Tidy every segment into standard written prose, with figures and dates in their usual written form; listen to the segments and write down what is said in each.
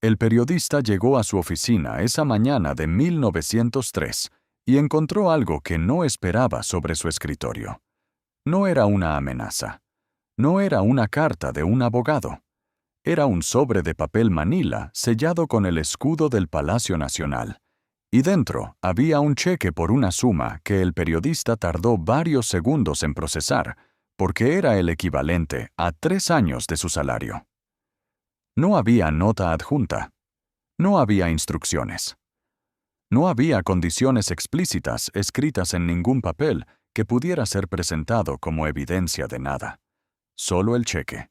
El periodista llegó a su oficina esa mañana de 1903 y encontró algo que no esperaba sobre su escritorio. No era una amenaza. No era una carta de un abogado. Era un sobre de papel manila sellado con el escudo del Palacio Nacional. Y dentro había un cheque por una suma que el periodista tardó varios segundos en procesar, porque era el equivalente a 3 años de su salario. No había nota adjunta. No había instrucciones. No había condiciones explícitas escritas en ningún papel que pudiera ser presentado como evidencia de nada. Solo el cheque.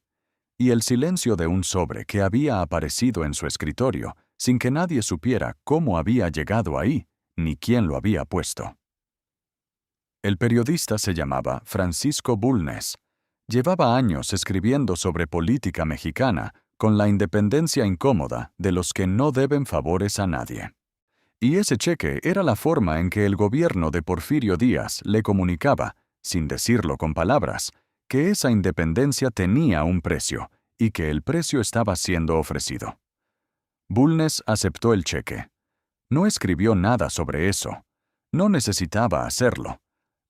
Y el silencio de un sobre que había aparecido en su escritorio sin que nadie supiera cómo había llegado ahí, ni quién lo había puesto. El periodista se llamaba Francisco Bulnes. Llevaba años escribiendo sobre política mexicana con la independencia incómoda de los que no deben favores a nadie. Y ese cheque era la forma en que el gobierno de Porfirio Díaz le comunicaba, sin decirlo con palabras, que esa independencia tenía un precio y que el precio estaba siendo ofrecido. Bulnes aceptó el cheque. No escribió nada sobre eso. No necesitaba hacerlo.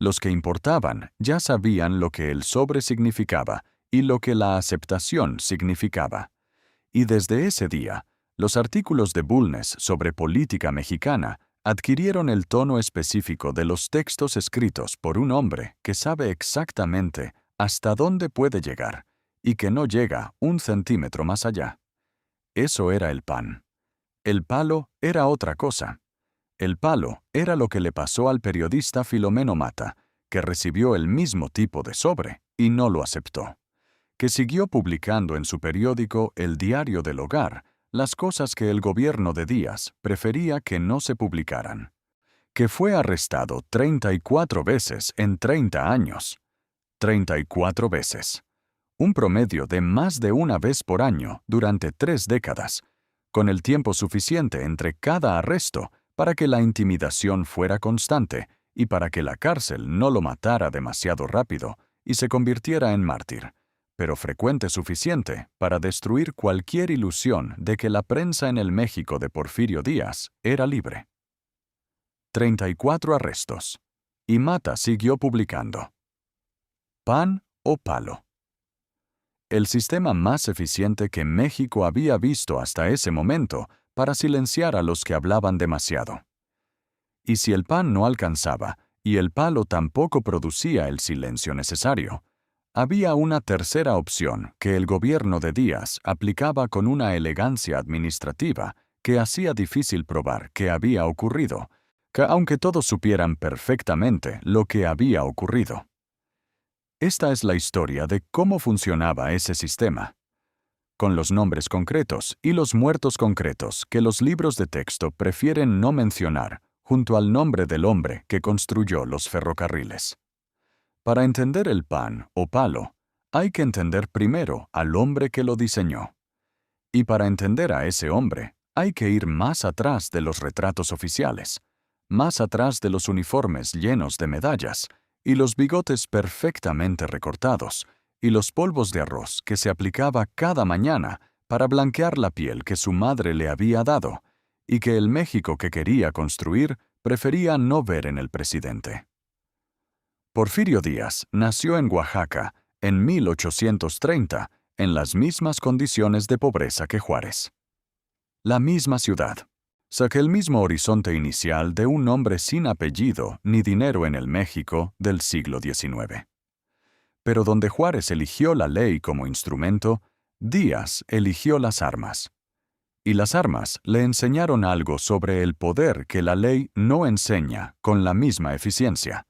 Los que importaban ya sabían lo que el sobre significaba y lo que la aceptación significaba. Y desde ese día, los artículos de Bulnes sobre política mexicana adquirieron el tono específico de los textos escritos por un hombre que sabe exactamente hasta dónde puede llegar y que no llega 1 centímetro más allá. Eso era el pan. El palo era otra cosa. El palo era lo que le pasó al periodista Filomeno Mata, que recibió el mismo tipo de sobre y no lo aceptó, que siguió publicando en su periódico El Diario del Hogar las cosas que el gobierno de Díaz prefería que no se publicaran, que fue arrestado 34 veces en 30 años. 34 veces. Un promedio de más de una vez por año durante 3 décadas, con el tiempo suficiente entre cada arresto para que la intimidación fuera constante y para que la cárcel no lo matara demasiado rápido y se convirtiera en mártir, pero frecuente suficiente para destruir cualquier ilusión de que la prensa en el México de Porfirio Díaz era libre. 34 arrestos. Y Mata siguió publicando. ¿Pan o palo? El sistema más eficiente que México había visto hasta ese momento para silenciar a los que hablaban demasiado. Y si el pan no alcanzaba y el palo tampoco producía el silencio necesario, había una tercera opción que el gobierno de Díaz aplicaba con una elegancia administrativa que hacía difícil probar qué había ocurrido, que aunque todos supieran perfectamente lo que había ocurrido. Esta es la historia de cómo funcionaba ese sistema, con los nombres concretos y los muertos concretos que los libros de texto prefieren no mencionar junto al nombre del hombre que construyó los ferrocarriles. Para entender el pan o palo, hay que entender primero al hombre que lo diseñó. Y para entender a ese hombre, hay que ir más atrás de los retratos oficiales, más atrás de los uniformes llenos de medallas, y los bigotes perfectamente recortados, y los polvos de arroz que se aplicaba cada mañana para blanquear la piel que su madre le había dado, y que el México que quería construir prefería no ver en el presidente. Porfirio Díaz nació en Oaxaca en 1830, en las mismas condiciones de pobreza que Juárez. La misma ciudad. Saqué el mismo horizonte inicial de un hombre sin apellido ni dinero en el México del siglo XIX. Pero donde Juárez eligió la ley como instrumento, Díaz eligió las armas. Y las armas le enseñaron algo sobre el poder que la ley no enseña con la misma eficiencia,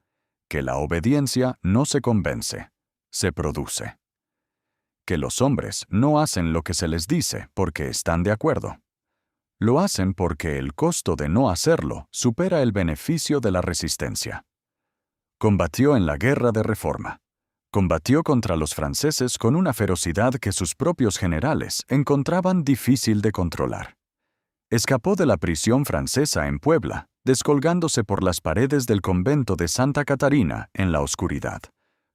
que la obediencia no se convence, se produce. Que los hombres no hacen lo que se les dice porque están de acuerdo. Lo hacen porque el costo de no hacerlo supera el beneficio de la resistencia. Combatió en la Guerra de Reforma. Combatió contra los franceses con una ferocidad que sus propios generales encontraban difícil de controlar. Escapó de la prisión francesa en Puebla, descolgándose por las paredes del convento de Santa Catarina en la oscuridad,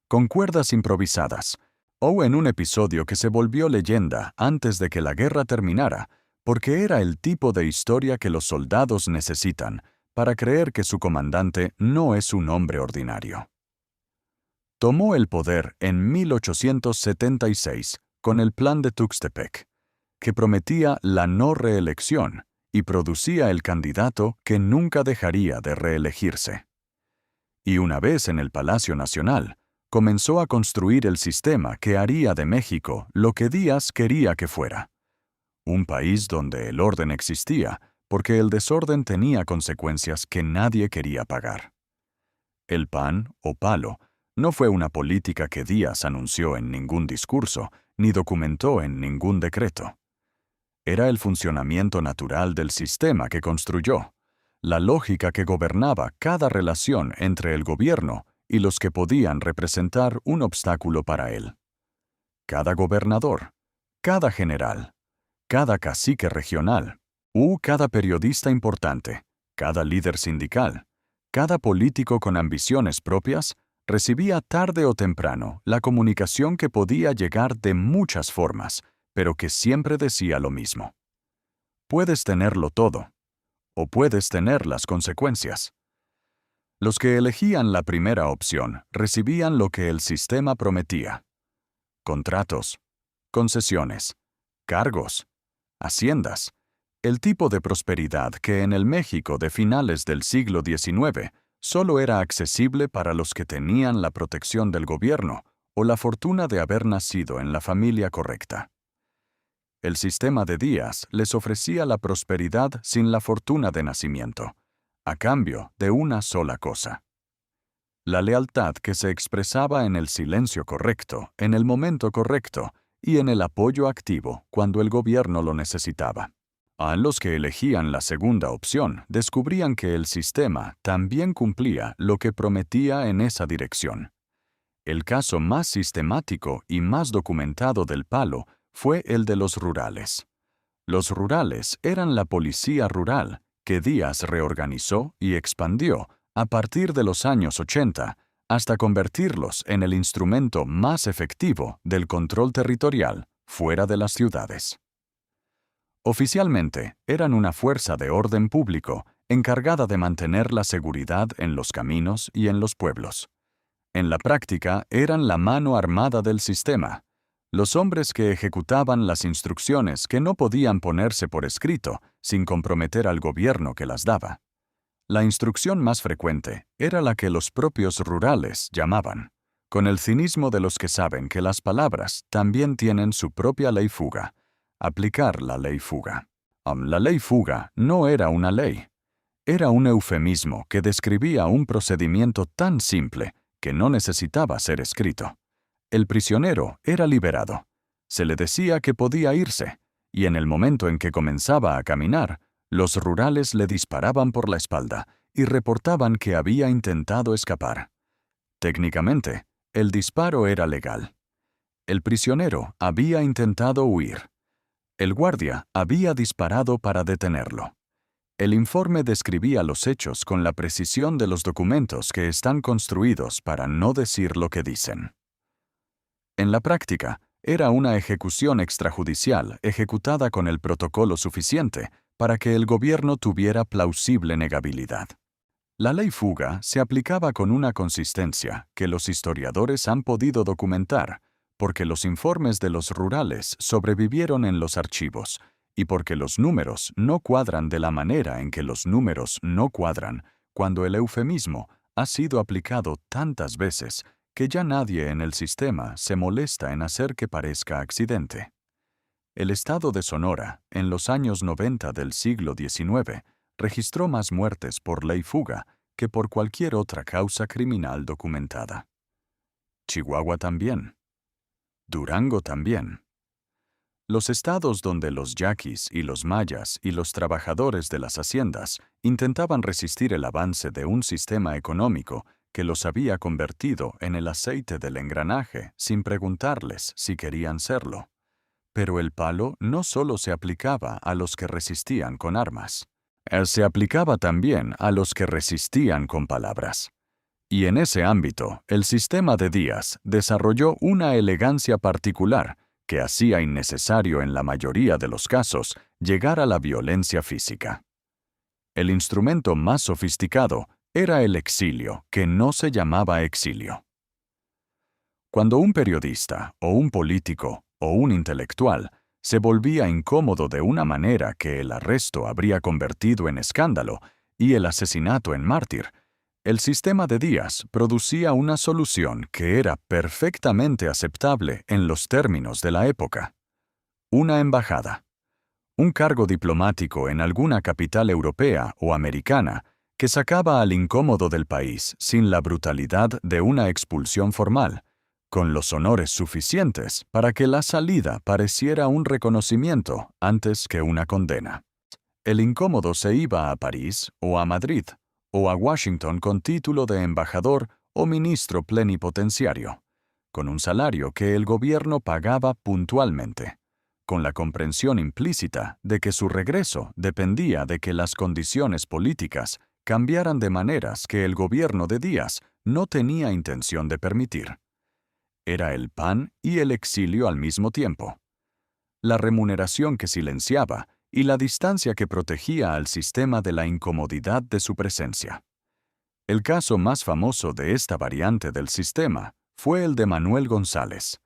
con cuerdas improvisadas, o en un episodio que se volvió leyenda antes de que la guerra terminara, porque era el tipo de historia que los soldados necesitan para creer que su comandante no es un hombre ordinario. Tomó el poder en 1876 con el Plan de Tuxtepec, que prometía la no reelección y producía el candidato que nunca dejaría de reelegirse. Y una vez en el Palacio Nacional, comenzó a construir el sistema que haría de México lo que Díaz quería que fuera. Un país donde el orden existía, porque el desorden tenía consecuencias que nadie quería pagar. El pan o palo no fue una política que Díaz anunció en ningún discurso, ni documentó en ningún decreto. Era el funcionamiento natural del sistema que construyó, la lógica que gobernaba cada relación entre el gobierno y los que podían representar un obstáculo para él. Cada gobernador, cada general, cada cacique regional, cada periodista importante, cada líder sindical, cada político con ambiciones propias, recibía tarde o temprano la comunicación que podía llegar de muchas formas, pero que siempre decía lo mismo. Puedes tenerlo todo, o puedes tener las consecuencias. Los que elegían la primera opción recibían lo que el sistema prometía: contratos, concesiones, cargos, haciendas, el tipo de prosperidad que en el México de finales del siglo XIX solo era accesible para los que tenían la protección del gobierno o la fortuna de haber nacido en la familia correcta. El sistema de Díaz les ofrecía la prosperidad sin la fortuna de nacimiento, a cambio de una sola cosa: la lealtad que se expresaba en el silencio correcto, en el momento correcto, y en el apoyo activo cuando el gobierno lo necesitaba. A los que elegían la segunda opción descubrían que el sistema también cumplía lo que prometía en esa dirección. El caso más sistemático y más documentado del palo fue el de los rurales. Los rurales eran la policía rural que Díaz reorganizó y expandió a partir de los años 80, hasta convertirlos en el instrumento más efectivo del control territorial fuera de las ciudades. Oficialmente, eran una fuerza de orden público encargada de mantener la seguridad en los caminos y en los pueblos. En la práctica, eran la mano armada del sistema, los hombres que ejecutaban las instrucciones que no podían ponerse por escrito sin comprometer al gobierno que las daba. La instrucción más frecuente era la que los propios rurales llamaban, con el cinismo de los que saben que las palabras también tienen su propia ley fuga: aplicar la ley fuga. La ley fuga no era una ley. Era un eufemismo que describía un procedimiento tan simple que no necesitaba ser escrito. El prisionero era liberado. Se le decía que podía irse, y en el momento en que comenzaba a caminar, los rurales le disparaban por la espalda y reportaban que había intentado escapar. Técnicamente, el disparo era legal. El prisionero había intentado huir. El guardia había disparado para detenerlo. El informe describía los hechos con la precisión de los documentos que están construidos para no decir lo que dicen. En la práctica, era una ejecución extrajudicial ejecutada con el protocolo suficiente para que el gobierno tuviera plausible negabilidad. La ley fuga se aplicaba con una consistencia que los historiadores han podido documentar, porque los informes de los rurales sobrevivieron en los archivos, y porque los números no cuadran de la manera en que los números no cuadran cuando el eufemismo ha sido aplicado tantas veces que ya nadie en el sistema se molesta en hacer que parezca accidente. El estado de Sonora, en los años 90 del siglo XIX, registró más muertes por ley fuga que por cualquier otra causa criminal documentada. Chihuahua también. Durango también. Los estados donde los yaquis y los mayas y los trabajadores de las haciendas intentaban resistir el avance de un sistema económico que los había convertido en el aceite del engranaje sin preguntarles si querían serlo. Pero el palo no solo se aplicaba a los que resistían con armas. Se aplicaba también a los que resistían con palabras. Y en ese ámbito, el sistema de Díaz desarrolló una elegancia particular que hacía innecesario en la mayoría de los casos llegar a la violencia física. El instrumento más sofisticado era el exilio, que no se llamaba exilio. Cuando un periodista, o un político, o un intelectual se volvía incómodo de una manera que el arresto habría convertido en escándalo y el asesinato en mártir, el sistema de Díaz producía una solución que era perfectamente aceptable en los términos de la época. Una embajada. Un cargo diplomático en alguna capital europea o americana que sacaba al incómodo del país sin la brutalidad de una expulsión formal, con los honores suficientes para que la salida pareciera un reconocimiento antes que una condena. El incómodo se iba a París o a Madrid o a Washington con título de embajador o ministro plenipotenciario, con un salario que el gobierno pagaba puntualmente, con la comprensión implícita de que su regreso dependía de que las condiciones políticas cambiaran de maneras que el gobierno de Díaz no tenía intención de permitir. Era el pan y el exilio al mismo tiempo. La remuneración que silenciaba y la distancia que protegía al sistema de la incomodidad de su presencia. El caso más famoso de esta variante del sistema fue el de Manuel González,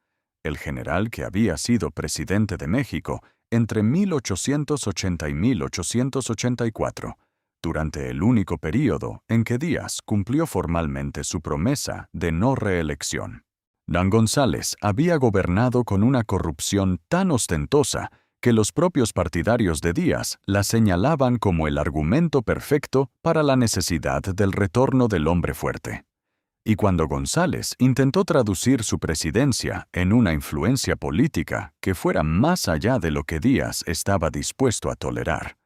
el general que había sido presidente de México entre 1880 y 1884, durante el único período en que Díaz cumplió formalmente su promesa de no reelección. Don González había gobernado con una corrupción tan ostentosa que los propios partidarios de Díaz la señalaban como el argumento perfecto para la necesidad del retorno del hombre fuerte. Y cuando González intentó traducir su presidencia en una influencia política que fuera más allá de lo que Díaz estaba dispuesto a tolerar,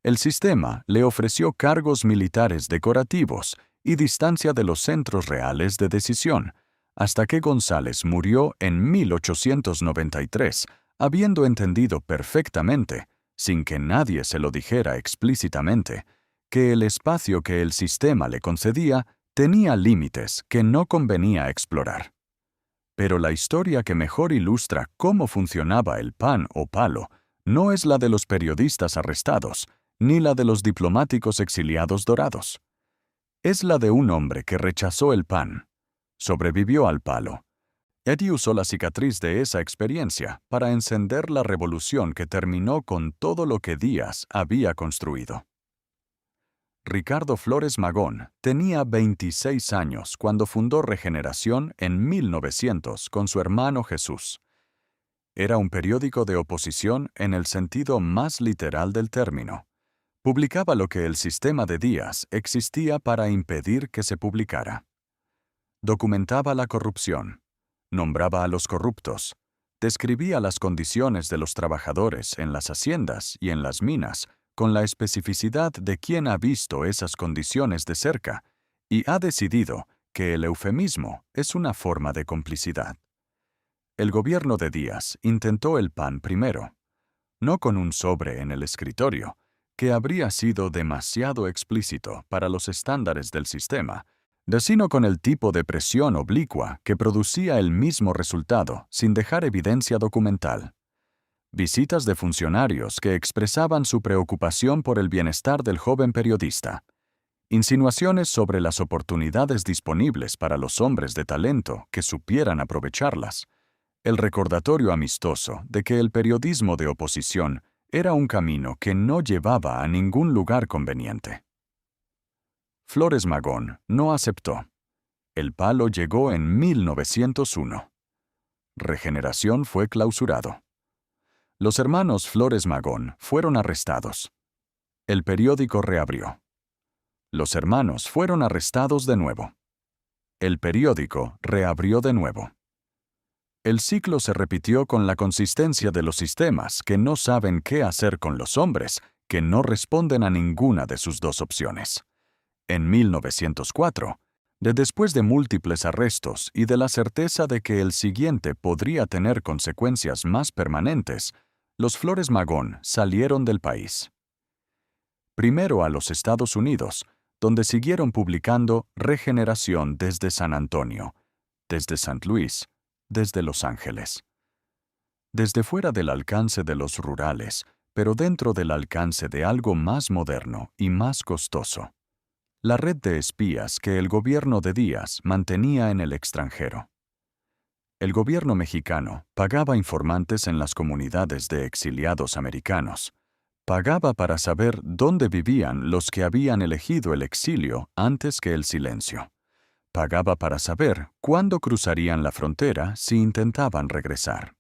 el sistema le ofreció cargos militares decorativos y distancia de los centros reales de decisión, hasta que González murió en 1893, habiendo entendido perfectamente, sin que nadie se lo dijera explícitamente, que el espacio que el sistema le concedía tenía límites que no convenía explorar. Pero la historia que mejor ilustra cómo funcionaba el pan o palo no es la de los periodistas arrestados, ni la de los diplomáticos exiliados dorados. Es la de un hombre que rechazó el pan, sobrevivió al palo. Eddie usó la cicatriz de esa experiencia para encender la revolución que terminó con todo lo que Díaz había construido. Ricardo Flores Magón tenía 26 años cuando fundó Regeneración en 1900 con su hermano Jesús. Era un periódico de oposición en el sentido más literal del término. Publicaba lo que el sistema de Díaz existía para impedir que se publicara. Documentaba la corrupción, nombraba a los corruptos, describía las condiciones de los trabajadores en las haciendas y en las minas con la especificidad de quien ha visto esas condiciones de cerca y ha decidido que el eufemismo es una forma de complicidad. El gobierno de Díaz intentó el pan primero, no con un sobre en el escritorio, que habría sido demasiado explícito para los estándares del sistema, sino con el tipo de presión oblicua que producía el mismo resultado sin dejar evidencia documental. Visitas de funcionarios que expresaban su preocupación por el bienestar del joven periodista. Insinuaciones sobre las oportunidades disponibles para los hombres de talento que supieran aprovecharlas. El recordatorio amistoso de que el periodismo de oposición era un camino que no llevaba a ningún lugar conveniente. Flores Magón no aceptó. El palo llegó en 1901. Regeneración fue clausurado. Los hermanos Flores Magón fueron arrestados. El periódico reabrió. Los hermanos fueron arrestados de nuevo. El periódico reabrió de nuevo. El ciclo se repitió con la consistencia de los sistemas que no saben qué hacer con los hombres que no responden a ninguna de sus dos opciones. En 1904, después de múltiples arrestos y de la certeza de que el siguiente podría tener consecuencias más permanentes, los Flores Magón salieron del país. Primero a los Estados Unidos, donde siguieron publicando Regeneración desde San Antonio, desde St. Louis, desde Los Ángeles. desde fuera del alcance de los rurales, pero dentro del alcance de algo más moderno y más costoso: la red de espías que el gobierno de Díaz mantenía en el extranjero. El gobierno mexicano pagaba informantes en las comunidades de exiliados americanos. Pagaba para saber dónde vivían los que habían elegido el exilio antes que el silencio. Pagaba para saber cuándo cruzarían la frontera si intentaban regresar.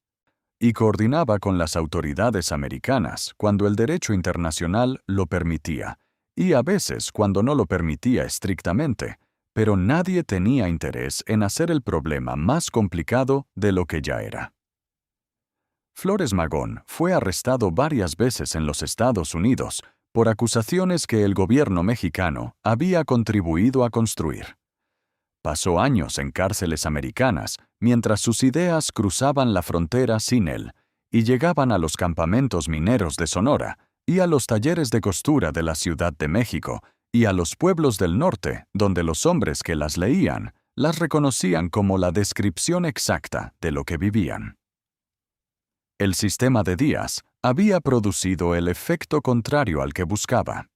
Y coordinaba con las autoridades americanas cuando el derecho internacional lo permitía, y a veces cuando no lo permitía estrictamente, pero nadie tenía interés en hacer el problema más complicado de lo que ya era. Flores Magón fue arrestado varias veces en los Estados Unidos por acusaciones que el gobierno mexicano había contribuido a construir. Pasó años en cárceles americanas mientras sus ideas cruzaban la frontera sin él y llegaban a los campamentos mineros de Sonora y a los talleres de costura de la Ciudad de México y a los pueblos del norte, donde los hombres que las leían las reconocían como la descripción exacta de lo que vivían. El sistema de Díaz había producido el efecto contrario al que buscaba.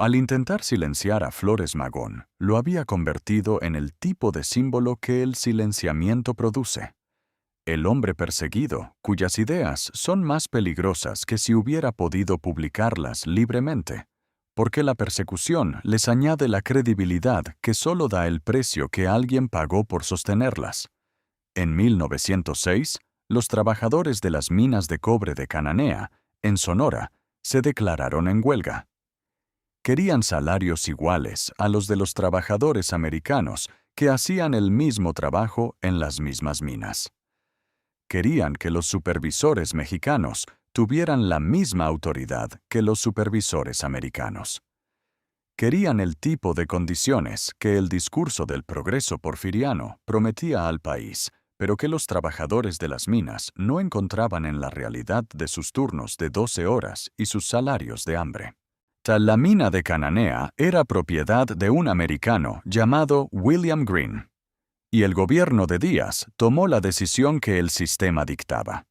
Al intentar silenciar a Flores Magón, lo había convertido en el tipo de símbolo que el silenciamiento produce. El hombre perseguido, cuyas ideas son más peligrosas que si hubiera podido publicarlas libremente, porque la persecución les añade la credibilidad que solo da el precio que alguien pagó por sostenerlas. En 1906, los trabajadores de las minas de cobre de Cananea, en Sonora, se declararon en huelga. Querían salarios iguales a los de los trabajadores americanos que hacían el mismo trabajo en las mismas minas. Querían que los supervisores mexicanos tuvieran la misma autoridad que los supervisores americanos. Querían el tipo de condiciones que el discurso del progreso porfiriano prometía al país, pero que los trabajadores de las minas no encontraban en la realidad de sus turnos de 12 horas y sus salarios de hambre. La mina de Cananea era propiedad de un americano llamado William Green, y el gobierno de Díaz tomó la decisión que el sistema dictaba: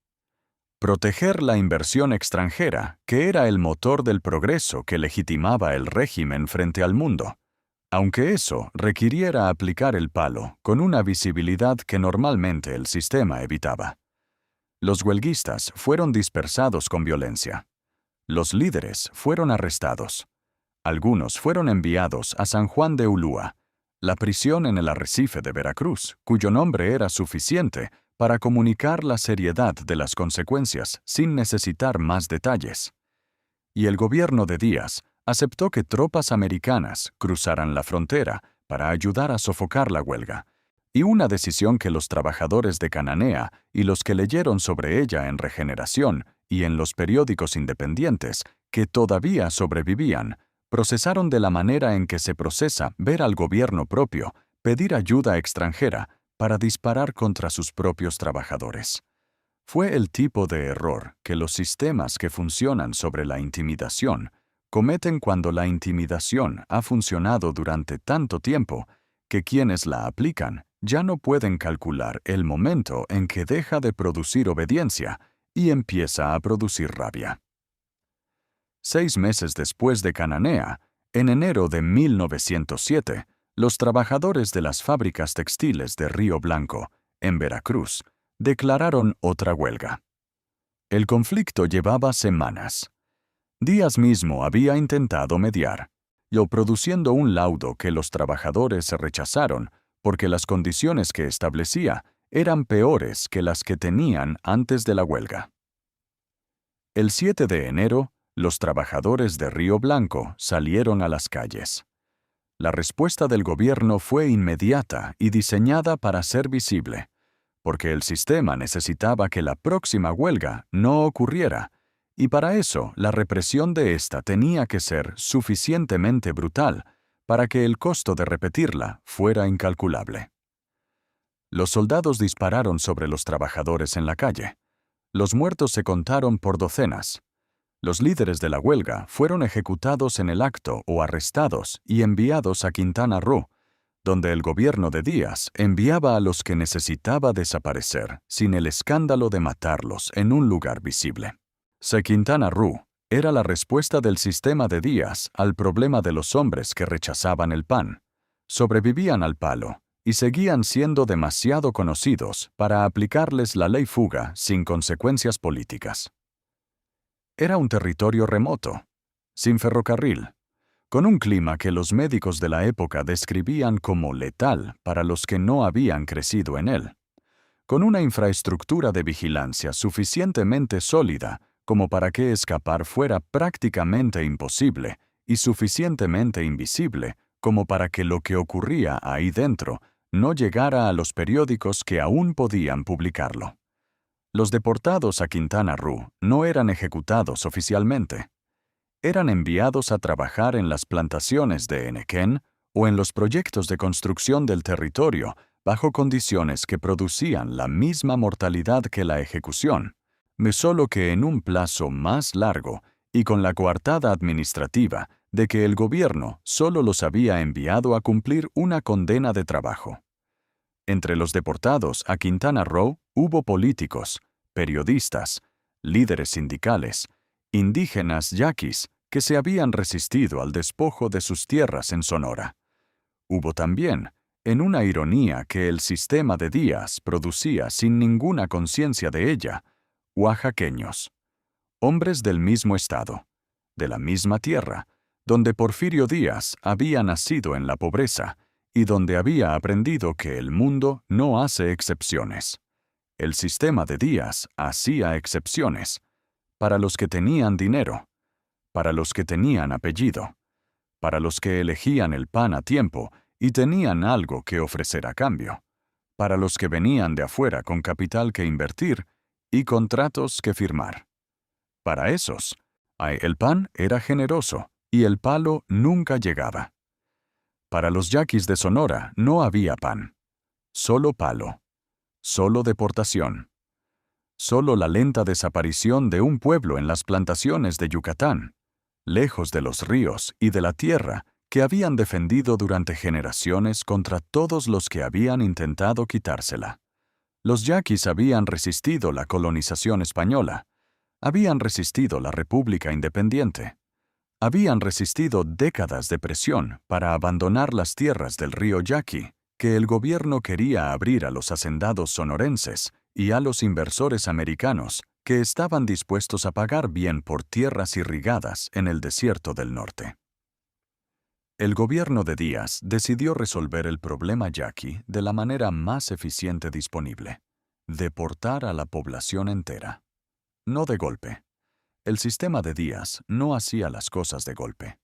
proteger la inversión extranjera, que era el motor del progreso que legitimaba el régimen frente al mundo, aunque eso requiriera aplicar el palo con una visibilidad que normalmente el sistema evitaba. Los huelguistas fueron dispersados con violencia. Los líderes fueron arrestados. Algunos fueron enviados a San Juan de Ulúa, la prisión en el arrecife de Veracruz, cuyo nombre era suficiente para comunicar la seriedad de las consecuencias sin necesitar más detalles. Y el gobierno de Díaz aceptó que tropas americanas cruzaran la frontera para ayudar a sofocar la huelga, y una decisión que los trabajadores de Cananea y los que leyeron sobre ella en Regeneración y en los periódicos independientes, que todavía sobrevivían, procesaron de la manera en que se procesa ver al gobierno propio pedir ayuda extranjera para disparar contra sus propios trabajadores. Fue el tipo de error que los sistemas que funcionan sobre la intimidación cometen cuando la intimidación ha funcionado durante tanto tiempo que quienes la aplican ya no pueden calcular el momento en que deja de producir obediencia y empieza a producir rabia. 6 meses después de Cananea, en enero de 1907, los trabajadores de las fábricas textiles de Río Blanco, en Veracruz, declararon otra huelga. El conflicto llevaba semanas. Díaz mismo había intentado mediar, produciendo un laudo que los trabajadores rechazaron porque las condiciones que establecía eran peores que las que tenían antes de la huelga. El 7 de enero, los trabajadores de Río Blanco salieron a las calles. La respuesta del gobierno fue inmediata y diseñada para ser visible, porque el sistema necesitaba que la próxima huelga no ocurriera, y para eso la represión de esta tenía que ser suficientemente brutal para que el costo de repetirla fuera incalculable. Los soldados dispararon sobre los trabajadores en la calle. Los muertos se contaron por docenas. Los líderes de la huelga fueron ejecutados en el acto o arrestados y enviados a Quintana Roo, donde el gobierno de Díaz enviaba a los que necesitaba desaparecer sin el escándalo de matarlos en un lugar visible. Quintana Roo era la respuesta del sistema de Díaz al problema de los hombres que rechazaban el PAN, sobrevivían al palo y seguían siendo demasiado conocidos para aplicarles la ley fuga sin consecuencias políticas. Era un territorio remoto, sin ferrocarril, con un clima que los médicos de la época describían como letal para los que no habían crecido en él, con una infraestructura de vigilancia suficientemente sólida como para que escapar fuera prácticamente imposible y suficientemente invisible como para que lo que ocurría ahí dentro no llegara a los periódicos que aún podían publicarlo. Los deportados a Quintana Roo no eran ejecutados oficialmente. Eran enviados a trabajar en las plantaciones de Enequén o en los proyectos de construcción del territorio bajo condiciones que producían la misma mortalidad que la ejecución, solo que en un plazo más largo y con la coartada administrativa de que el gobierno solo los había enviado a cumplir una condena de trabajo. Entre los deportados a Quintana Roo hubo políticos, periodistas, líderes sindicales, indígenas yaquis que se habían resistido al despojo de sus tierras en Sonora. Hubo también, en una ironía que el sistema de Díaz producía sin ninguna conciencia de ella, oaxaqueños, hombres del mismo estado, de la misma tierra, donde Porfirio Díaz había nacido en la pobreza y donde había aprendido que el mundo no hace excepciones. El sistema de Díaz hacía excepciones para los que tenían dinero, para los que tenían apellido, para los que elegían el PAN a tiempo y tenían algo que ofrecer a cambio, para los que venían de afuera con capital que invertir y contratos que firmar. Para esos, el PAN era generoso y el palo nunca llegaba. Para los yaquis de Sonora no había PAN, solo palo, solo deportación, solo la lenta desaparición de un pueblo en las plantaciones de Yucatán, lejos de los ríos y de la tierra que habían defendido durante generaciones contra todos los que habían intentado quitársela. Los yaquis habían resistido la colonización española, habían resistido la República Independiente, habían resistido décadas de presión para abandonar las tierras del río Yaqui, que el gobierno quería abrir a los hacendados sonorenses y a los inversores americanos que estaban dispuestos a pagar bien por tierras irrigadas en el desierto del norte. El gobierno de Díaz decidió resolver el problema yaqui de la manera más eficiente disponible: deportar a la población entera. No de golpe. El sistema de Díaz no hacía las cosas de golpe.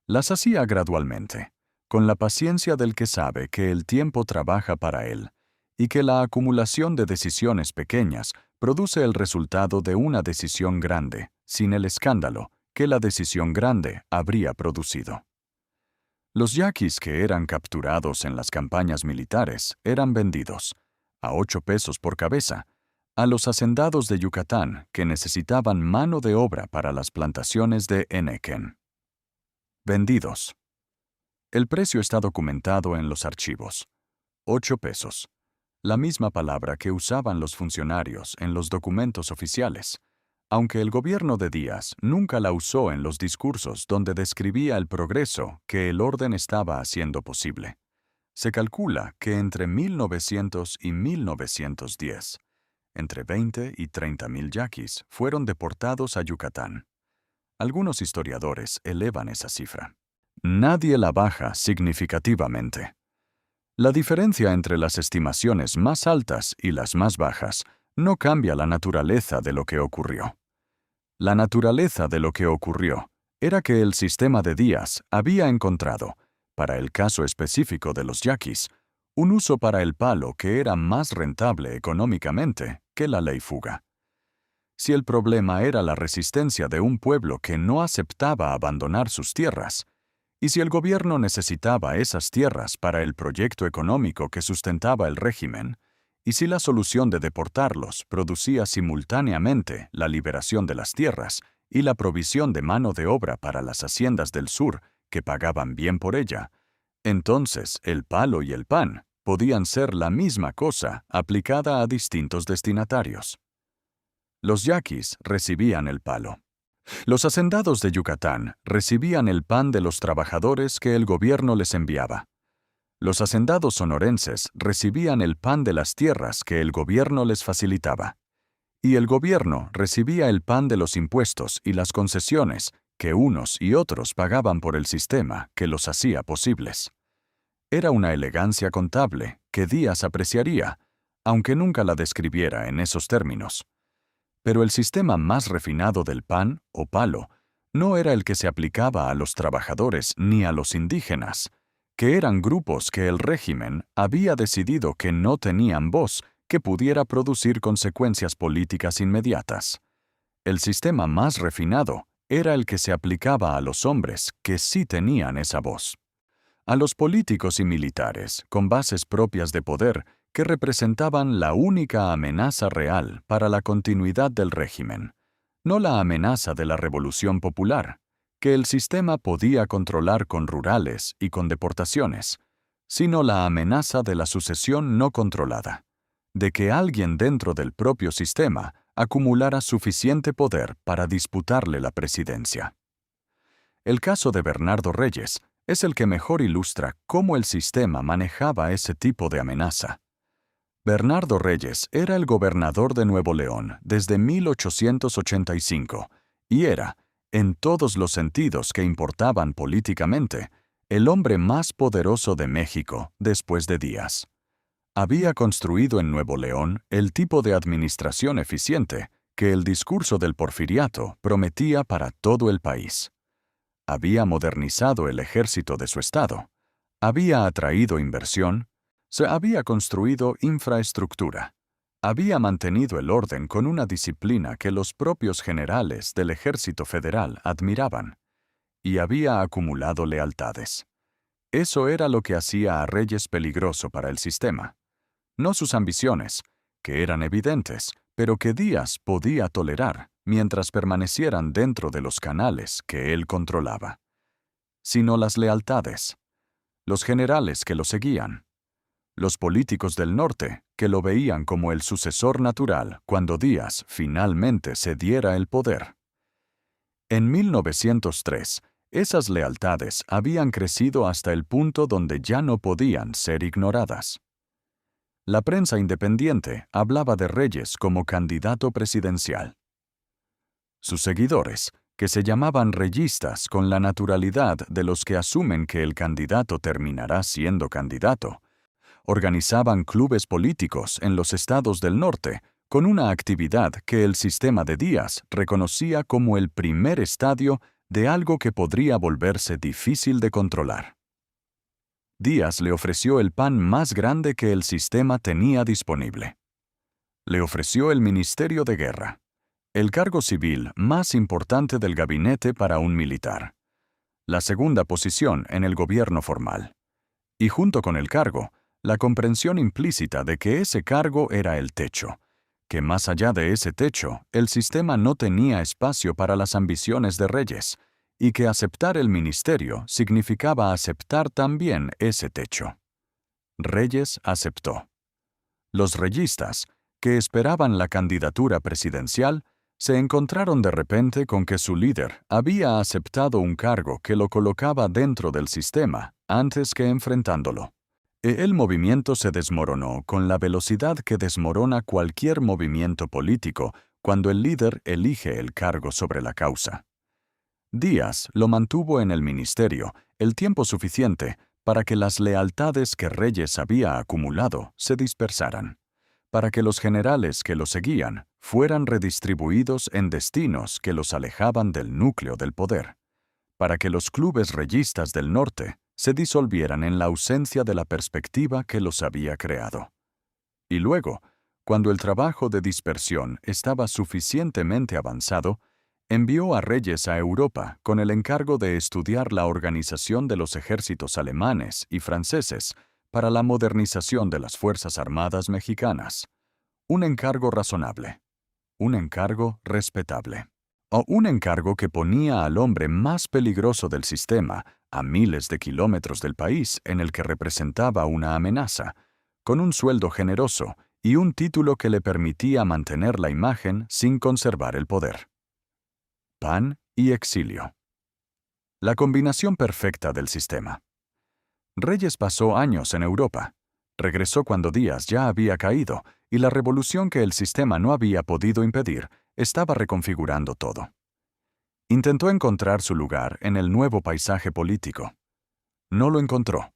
Las hacía gradualmente, con la paciencia del que sabe que el tiempo trabaja para él y que la acumulación de decisiones pequeñas produce el resultado de una decisión grande, sin el escándalo que la decisión grande habría producido. Los yaquis que eran capturados en las campañas militares eran vendidos, a 8 pesos por cabeza, a los hacendados de Yucatán que necesitaban mano de obra para las plantaciones de Enequén. Vendidos. El precio está documentado en los archivos. 8 pesos. La misma palabra que usaban los funcionarios en los documentos oficiales, aunque el gobierno de Díaz nunca la usó en los discursos donde describía el progreso que el orden estaba haciendo posible. Se calcula que entre 1900 y 1910, entre 20 y 30,000 yaquis fueron deportados a Yucatán. Algunos historiadores elevan esa cifra. Nadie la baja significativamente. La diferencia entre las estimaciones más altas y las más bajas no cambia la naturaleza de lo que ocurrió. La naturaleza de lo que ocurrió era que el sistema de Díaz había encontrado, para el caso específico de los yaquis, un uso para el palo que era más rentable económicamente que la ley fuga. Si el problema era la resistencia de un pueblo que no aceptaba abandonar sus tierras, y si el gobierno necesitaba esas tierras para el proyecto económico que sustentaba el régimen, y si la solución de deportarlos producía simultáneamente la liberación de las tierras y la provisión de mano de obra para las haciendas del sur que pagaban bien por ella, Entonces, el palo y el pan podían ser la misma cosa aplicada a distintos destinatarios. Los yaquis recibían el palo. Los hacendados de Yucatán recibían el pan de los trabajadores que el gobierno les enviaba. Los hacendados sonorenses recibían el pan de las tierras que el gobierno les facilitaba. Y el gobierno recibía el pan de los impuestos y las concesiones que unos y otros pagaban por el sistema que los hacía posibles. Era una elegancia contable que Díaz apreciaría, aunque nunca la describiera en esos términos. Pero el sistema más refinado del pan, o palo, no era el que se aplicaba a los trabajadores ni a los indígenas, que eran grupos que el régimen había decidido que no tenían voz que pudiera producir consecuencias políticas inmediatas. El sistema más refinado era el que se aplicaba a los hombres que sí tenían esa voz. A los políticos y militares, con bases propias de poder, que representaban la única amenaza real para la continuidad del régimen, no la amenaza de la Revolución Popular, que el sistema podía controlar con rurales y con deportaciones, sino la amenaza de la sucesión no controlada, de que alguien dentro del propio sistema acumulara suficiente poder para disputarle la presidencia. El caso de Bernardo Reyes es el que mejor ilustra cómo el sistema manejaba ese tipo de amenaza. Bernardo Reyes era el gobernador de Nuevo León desde 1885 y era, en todos los sentidos que importaban políticamente, el hombre más poderoso de México después de Díaz. Había construido en Nuevo León el tipo de administración eficiente que el discurso del Porfiriato prometía para todo el país. Había modernizado el ejército de su estado, había atraído inversión, se había construido infraestructura, había mantenido el orden con una disciplina que los propios generales del ejército federal admiraban, y había acumulado lealtades. Eso era lo que hacía a Reyes peligroso para el sistema. No sus ambiciones, que eran evidentes, pero que Díaz podía tolerar mientras permanecieran dentro de los canales que él controlaba, sino las lealtades, los generales que lo seguían, los políticos del norte que lo veían como el sucesor natural cuando Díaz finalmente cediera el poder. En 1903, esas lealtades habían crecido hasta el punto donde ya no podían ser ignoradas. La prensa independiente hablaba de Reyes como candidato presidencial. Sus seguidores, que se llamaban reyistas con la naturalidad de los que asumen que el candidato terminará siendo candidato, organizaban clubes políticos en los estados del norte con una actividad que el sistema de Díaz reconocía como el primer estadio de algo que podría volverse difícil de controlar. Díaz le ofreció el pan más grande que el sistema tenía disponible. Le ofreció el Ministerio de Guerra, el cargo civil más importante del gabinete para un militar, la segunda posición en el gobierno formal, y junto con el cargo, la comprensión implícita de que ese cargo era el techo, que más allá de ese techo, el sistema no tenía espacio para las ambiciones de Reyes, y que aceptar el ministerio significaba aceptar también ese techo. Reyes aceptó. Los reyistas, que esperaban la candidatura presidencial, se encontraron de repente con que su líder había aceptado un cargo que lo colocaba dentro del sistema antes que enfrentándolo. El movimiento se desmoronó con la velocidad que desmorona cualquier movimiento político cuando el líder elige el cargo sobre la causa. Díaz lo mantuvo en el ministerio el tiempo suficiente para que las lealtades que Reyes había acumulado se dispersaran, para que los generales que lo seguían fueran redistribuidos en destinos que los alejaban del núcleo del poder, para que los clubes reyistas del norte se disolvieran en la ausencia de la perspectiva que los había creado. Y luego, cuando el trabajo de dispersión estaba suficientemente avanzado, envió a Reyes a Europa con el encargo de estudiar la organización de los ejércitos alemanes y franceses para la modernización de las Fuerzas Armadas mexicanas. Un encargo razonable. Un encargo respetable. o un encargo que ponía al hombre más peligroso del sistema a miles de kilómetros del país en el que representaba una amenaza, con un sueldo generoso y un título que le permitía mantener la imagen sin conservar el poder. Pan y exilio. La combinación perfecta del sistema. Reyes pasó años en Europa. Regresó cuando Díaz ya había caído y la revolución que el sistema no había podido impedir estaba reconfigurando todo. Intentó encontrar su lugar en el nuevo paisaje político. No lo encontró.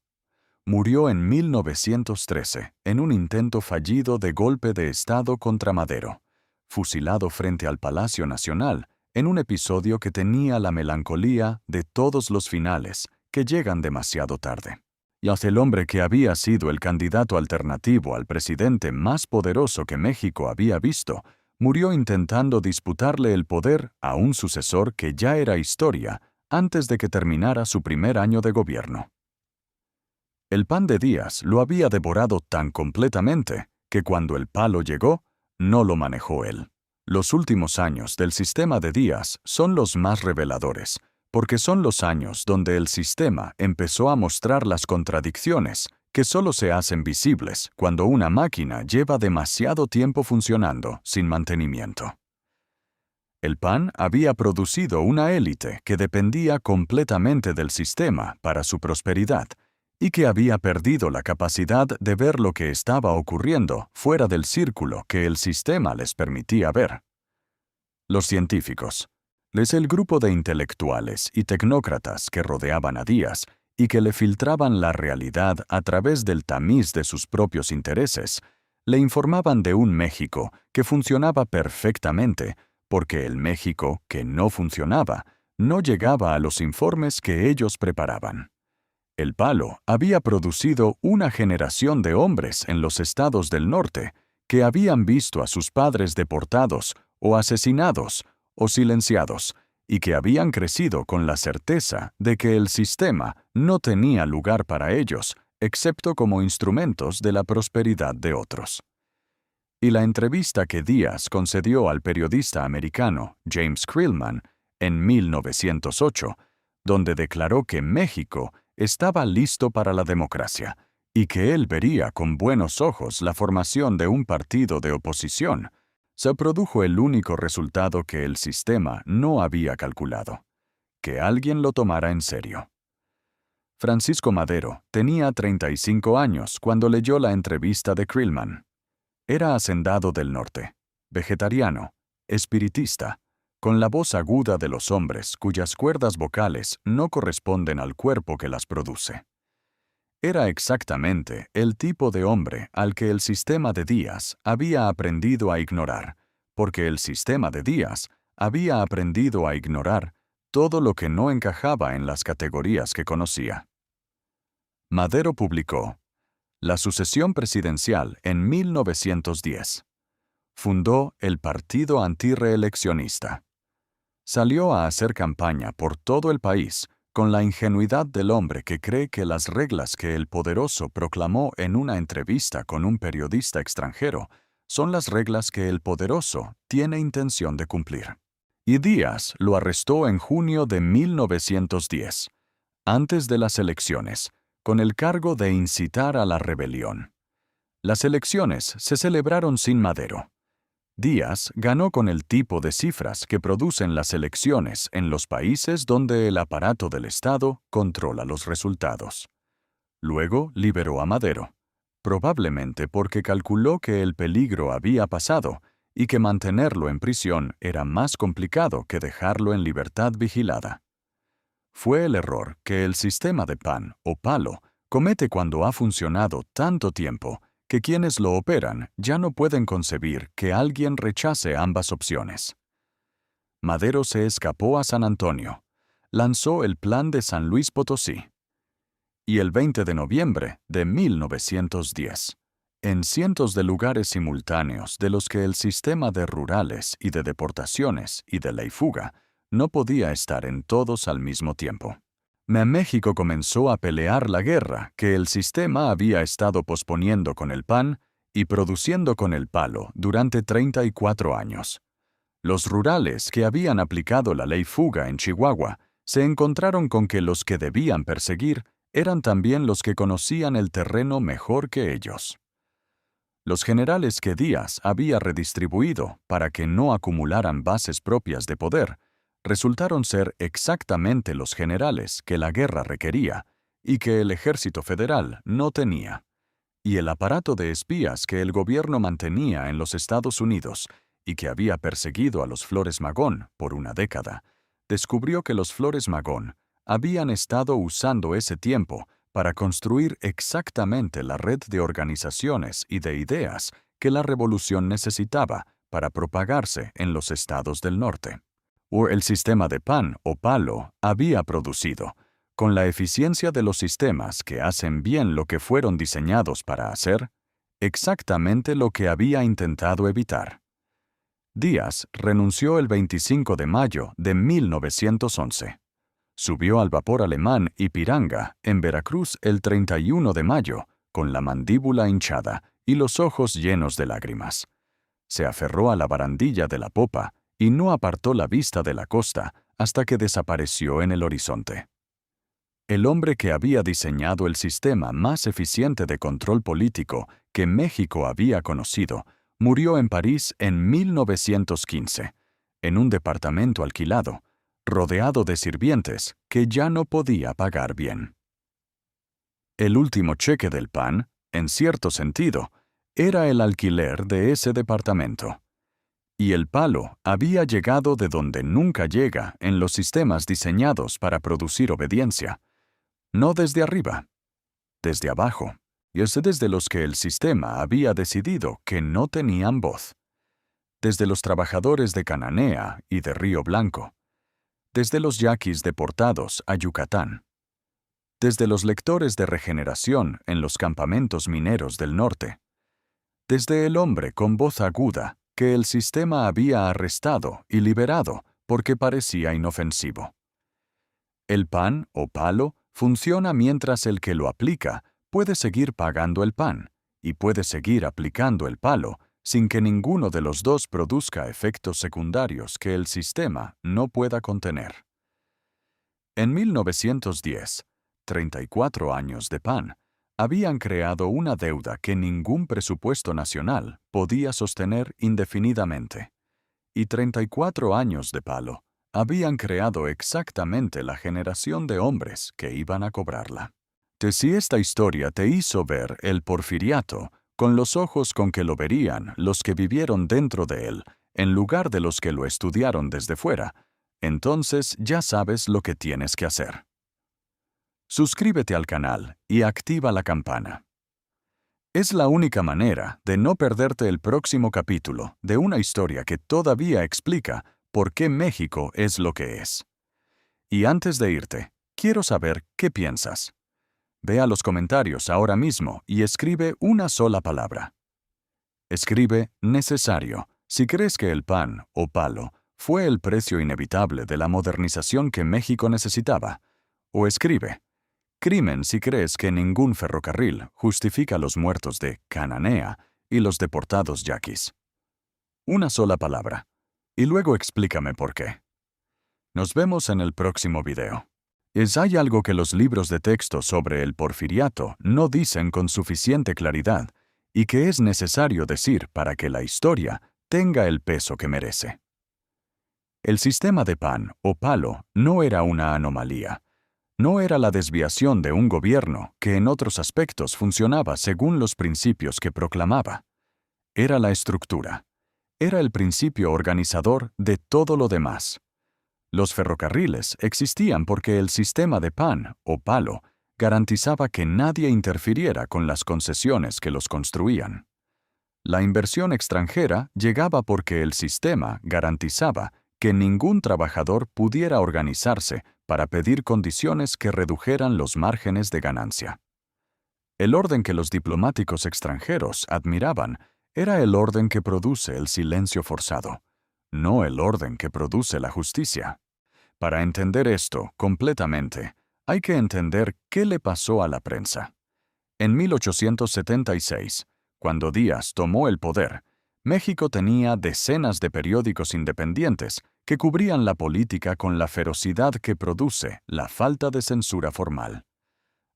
Murió en 1913 en un intento fallido de golpe de Estado contra Madero, fusilado frente al Palacio Nacional en un episodio que tenía la melancolía de todos los finales que llegan demasiado tarde. Y hasta el hombre que había sido el candidato alternativo al presidente más poderoso que México había visto, murió intentando disputarle el poder a un sucesor que ya era historia antes de que terminara su primer año de gobierno. El pan de Díaz lo había devorado tan completamente que cuando el palo llegó, no lo manejó él. Los últimos años del sistema de Díaz son los más reveladores, porque son los años donde el sistema empezó a mostrar las contradicciones que solo se hacen visibles cuando una máquina lleva demasiado tiempo funcionando sin mantenimiento. El PAN había producido una élite que dependía completamente del sistema para su prosperidad y que había perdido la capacidad de ver lo que estaba ocurriendo fuera del círculo que el sistema les permitía ver. Los científicos, el grupo de intelectuales y tecnócratas que rodeaban a Díaz y que le filtraban la realidad a través del tamiz de sus propios intereses, le informaban de un México que funcionaba perfectamente, porque el México que no funcionaba no llegaba a los informes que ellos preparaban. El palo había producido una generación de hombres en los estados del norte que habían visto a sus padres deportados o asesinados o silenciados y que habían crecido con la certeza de que el sistema no tenía lugar para ellos, excepto como instrumentos de la prosperidad de otros. Y la entrevista que Díaz concedió al periodista americano James Krillman en 1908, donde declaró que México estaba listo para la democracia y que él vería con buenos ojos la formación de un partido de oposición, se produjo el único resultado que el sistema no había calculado: que alguien lo tomara en serio. Francisco Madero tenía 35 años cuando leyó la entrevista de Krillman. Era hacendado del norte, vegetariano, espiritista, con la voz aguda de los hombres cuyas cuerdas vocales no corresponden al cuerpo que las produce. Era exactamente el tipo de hombre al que el sistema de Díaz había aprendido a ignorar, porque el sistema de Díaz había aprendido a ignorar todo lo que no encajaba en las categorías que conocía. Madero publicó La sucesión presidencial en 1910. Fundó el Partido Antirreeleccionista. Salió a hacer campaña por todo el país con la ingenuidad del hombre que cree que las reglas que el poderoso proclamó en una entrevista con un periodista extranjero son las reglas que el poderoso tiene intención de cumplir. Y Díaz lo arrestó en junio de 1910, antes de las elecciones, con el cargo de incitar a la rebelión. Las elecciones se celebraron sin Madero. Díaz ganó con el tipo de cifras que producen las elecciones en los países donde el aparato del Estado controla los resultados. Luego liberó a Madero, probablemente porque calculó que el peligro había pasado y que mantenerlo en prisión era más complicado que dejarlo en libertad vigilada. Fue el error que el sistema de pan o palo comete cuando ha funcionado tanto tiempo que quienes lo operan ya no pueden concebir que alguien rechace ambas opciones. Madero se escapó a San Antonio, lanzó el Plan de San Luis Potosí. Y el 20 de noviembre de 1910, en cientos de lugares simultáneos de los que el sistema de rurales y de deportaciones y de ley fuga no podía estar en todos al mismo tiempo, México comenzó a pelear la guerra que el sistema había estado posponiendo con el PAN y produciendo con el palo durante 34 años. Los rurales que habían aplicado la ley fuga en Chihuahua se encontraron con que los que debían perseguir eran también los que conocían el terreno mejor que ellos. Los generales que Díaz había redistribuido para que no acumularan bases propias de poder resultaron ser exactamente los generales que la guerra requería y que el ejército federal no tenía. Y el aparato de espías que el gobierno mantenía en los Estados Unidos y que había perseguido a los Flores Magón por una década, descubrió que los Flores Magón habían estado usando ese tiempo para construir exactamente la red de organizaciones y de ideas que la revolución necesitaba para propagarse en los estados del norte. O el sistema de pan o palo había producido, con la eficiencia de los sistemas que hacen bien lo que fueron diseñados para hacer, exactamente lo que había intentado evitar. Díaz renunció el 25 de mayo de 1911. Subió al vapor alemán Ipiranga, en Veracruz, el 31 de mayo, con la mandíbula hinchada y los ojos llenos de lágrimas. Se aferró a la barandilla de la popa y no apartó la vista de la costa hasta que desapareció en el horizonte. El hombre que había diseñado el sistema más eficiente de control político que México había conocido, murió en París en 1915, en un departamento alquilado, rodeado de sirvientes que ya no podía pagar bien. El último cheque del PAN, en cierto sentido, era el alquiler de ese departamento. Y el palo había llegado de donde nunca llega en los sistemas diseñados para producir obediencia. No desde arriba, desde abajo, y es desde los que el sistema había decidido que no tenían voz. Desde los trabajadores de Cananea y de Río Blanco. Desde los yaquis deportados a Yucatán. Desde los lectores de regeneración en los campamentos mineros del norte. Desde el hombre con voz aguda que el sistema había arrestado y liberado porque parecía inofensivo. El pan o palo funciona mientras el que lo aplica puede seguir pagando el pan y puede seguir aplicando el palo sin que ninguno de los dos produzca efectos secundarios que el sistema no pueda contener. En 1910, 34 años de PAN habían creado una deuda que ningún presupuesto nacional podía sostener indefinidamente, y 34 años de palo habían creado exactamente la generación de hombres que iban a cobrarla. Si esta historia te hizo ver el porfiriato con los ojos con que lo verían los que vivieron dentro de él, en lugar de los que lo estudiaron desde fuera, entonces ya sabes lo que tienes que hacer. Suscríbete al canal y activa la campana. Es la única manera de no perderte el próximo capítulo de una historia que todavía explica por qué México es lo que es. Y antes de irte, quiero saber qué piensas. Ve a los comentarios ahora mismo y escribe una sola palabra. Escribe necesario si crees que el pan o palo fue el precio inevitable de la modernización que México necesitaba. O escribe crimen si crees que ningún ferrocarril justifica los muertos de Cananea y los deportados yaquis. Una sola palabra. Y luego explícame por qué. Nos vemos en el próximo video. Hay algo que los libros de texto sobre el porfiriato no dicen con suficiente claridad y que es necesario decir para que la historia tenga el peso que merece. El sistema de pan o palo no era una anomalía. No era la desviación de un gobierno que en otros aspectos funcionaba según los principios que proclamaba. Era la estructura. Era el principio organizador de todo lo demás. Los ferrocarriles existían porque el sistema de pan o palo garantizaba que nadie interfiriera con las concesiones que los construían. La inversión extranjera llegaba porque el sistema garantizaba que ningún trabajador pudiera organizarse para pedir condiciones que redujeran los márgenes de ganancia. El orden que los diplomáticos extranjeros admiraban era el orden que produce el silencio forzado, no el orden que produce la justicia. Para entender esto completamente, hay que entender qué le pasó a la prensa. En 1876, cuando Díaz tomó el poder, México tenía decenas de periódicos independientes que cubrían la política con la ferocidad que produce la falta de censura formal.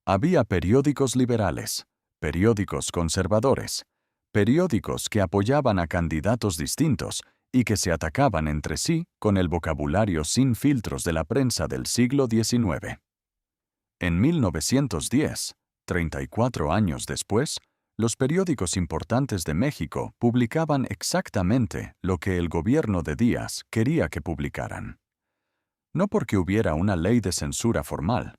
Había periódicos liberales, periódicos conservadores, periódicos que apoyaban a candidatos distintos y que se atacaban entre sí con el vocabulario sin filtros de la prensa del siglo XIX. En 1910, 34 años después, los periódicos importantes de México publicaban exactamente lo que el gobierno de Díaz quería que publicaran. No porque hubiera una ley de censura formal,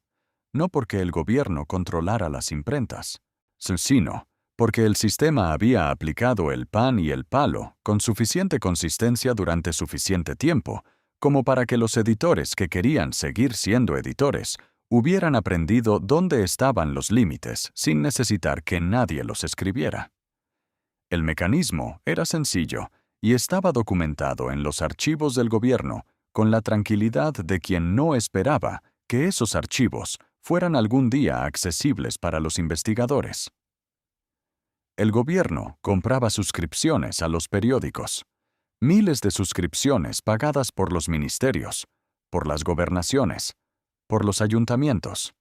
no porque el gobierno controlara las imprentas, sino porque el sistema había aplicado el pan y el palo con suficiente consistencia durante suficiente tiempo, como para que los editores que querían seguir siendo editores hubieran aprendido dónde estaban los límites sin necesitar que nadie los escribiera. El mecanismo era sencillo y estaba documentado en los archivos del gobierno con la tranquilidad de quien no esperaba que esos archivos fueran algún día accesibles para los investigadores. El gobierno compraba suscripciones a los periódicos, miles de suscripciones pagadas por los ministerios, por las gobernaciones, por los ayuntamientos.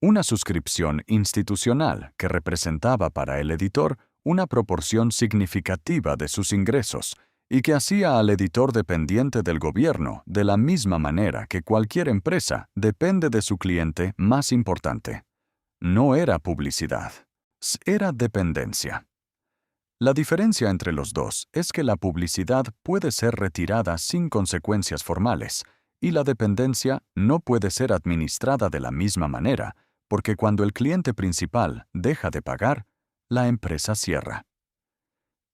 Una suscripción institucional que representaba para el editor una proporción significativa de sus ingresos y que hacía al editor dependiente del gobierno de la misma manera que cualquier empresa depende de su cliente más importante. No era publicidad, era dependencia. La diferencia entre los dos es que la publicidad puede ser retirada sin consecuencias formales y la dependencia no puede ser administrada de la misma manera, porque cuando el cliente principal deja de pagar, la empresa cierra.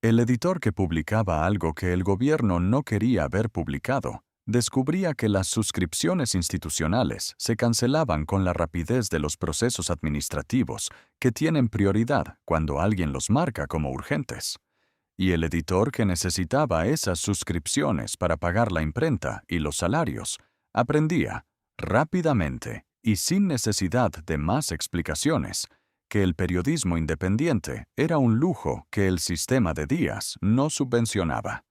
El editor que publicaba algo que el gobierno no quería ver publicado, descubría que las suscripciones institucionales se cancelaban con la rapidez de los procesos administrativos que tienen prioridad cuando alguien los marca como urgentes. Y el editor que necesitaba esas suscripciones para pagar la imprenta y los salarios, aprendía, rápidamente y sin necesidad de más explicaciones, que el periodismo independiente era un lujo que el sistema de Díaz no subvencionaba.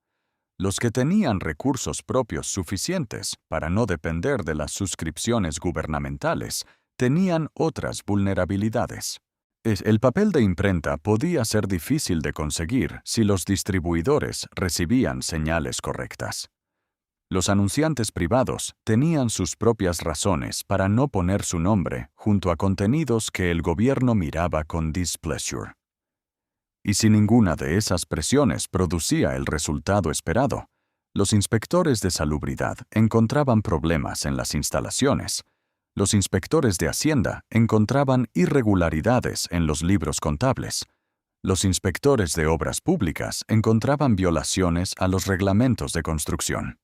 Los que tenían recursos propios suficientes para no depender de las suscripciones gubernamentales tenían otras vulnerabilidades. El papel de imprenta podía ser difícil de conseguir si los distribuidores recibían señales correctas. Los anunciantes privados tenían sus propias razones para no poner su nombre junto a contenidos que el gobierno miraba con displeasure. Y si ninguna de esas presiones producía el resultado esperado, los inspectores de salubridad encontraban problemas en las instalaciones. Los inspectores de Hacienda encontraban irregularidades en los libros contables. Los inspectores de obras públicas encontraban violaciones a los reglamentos de construcción.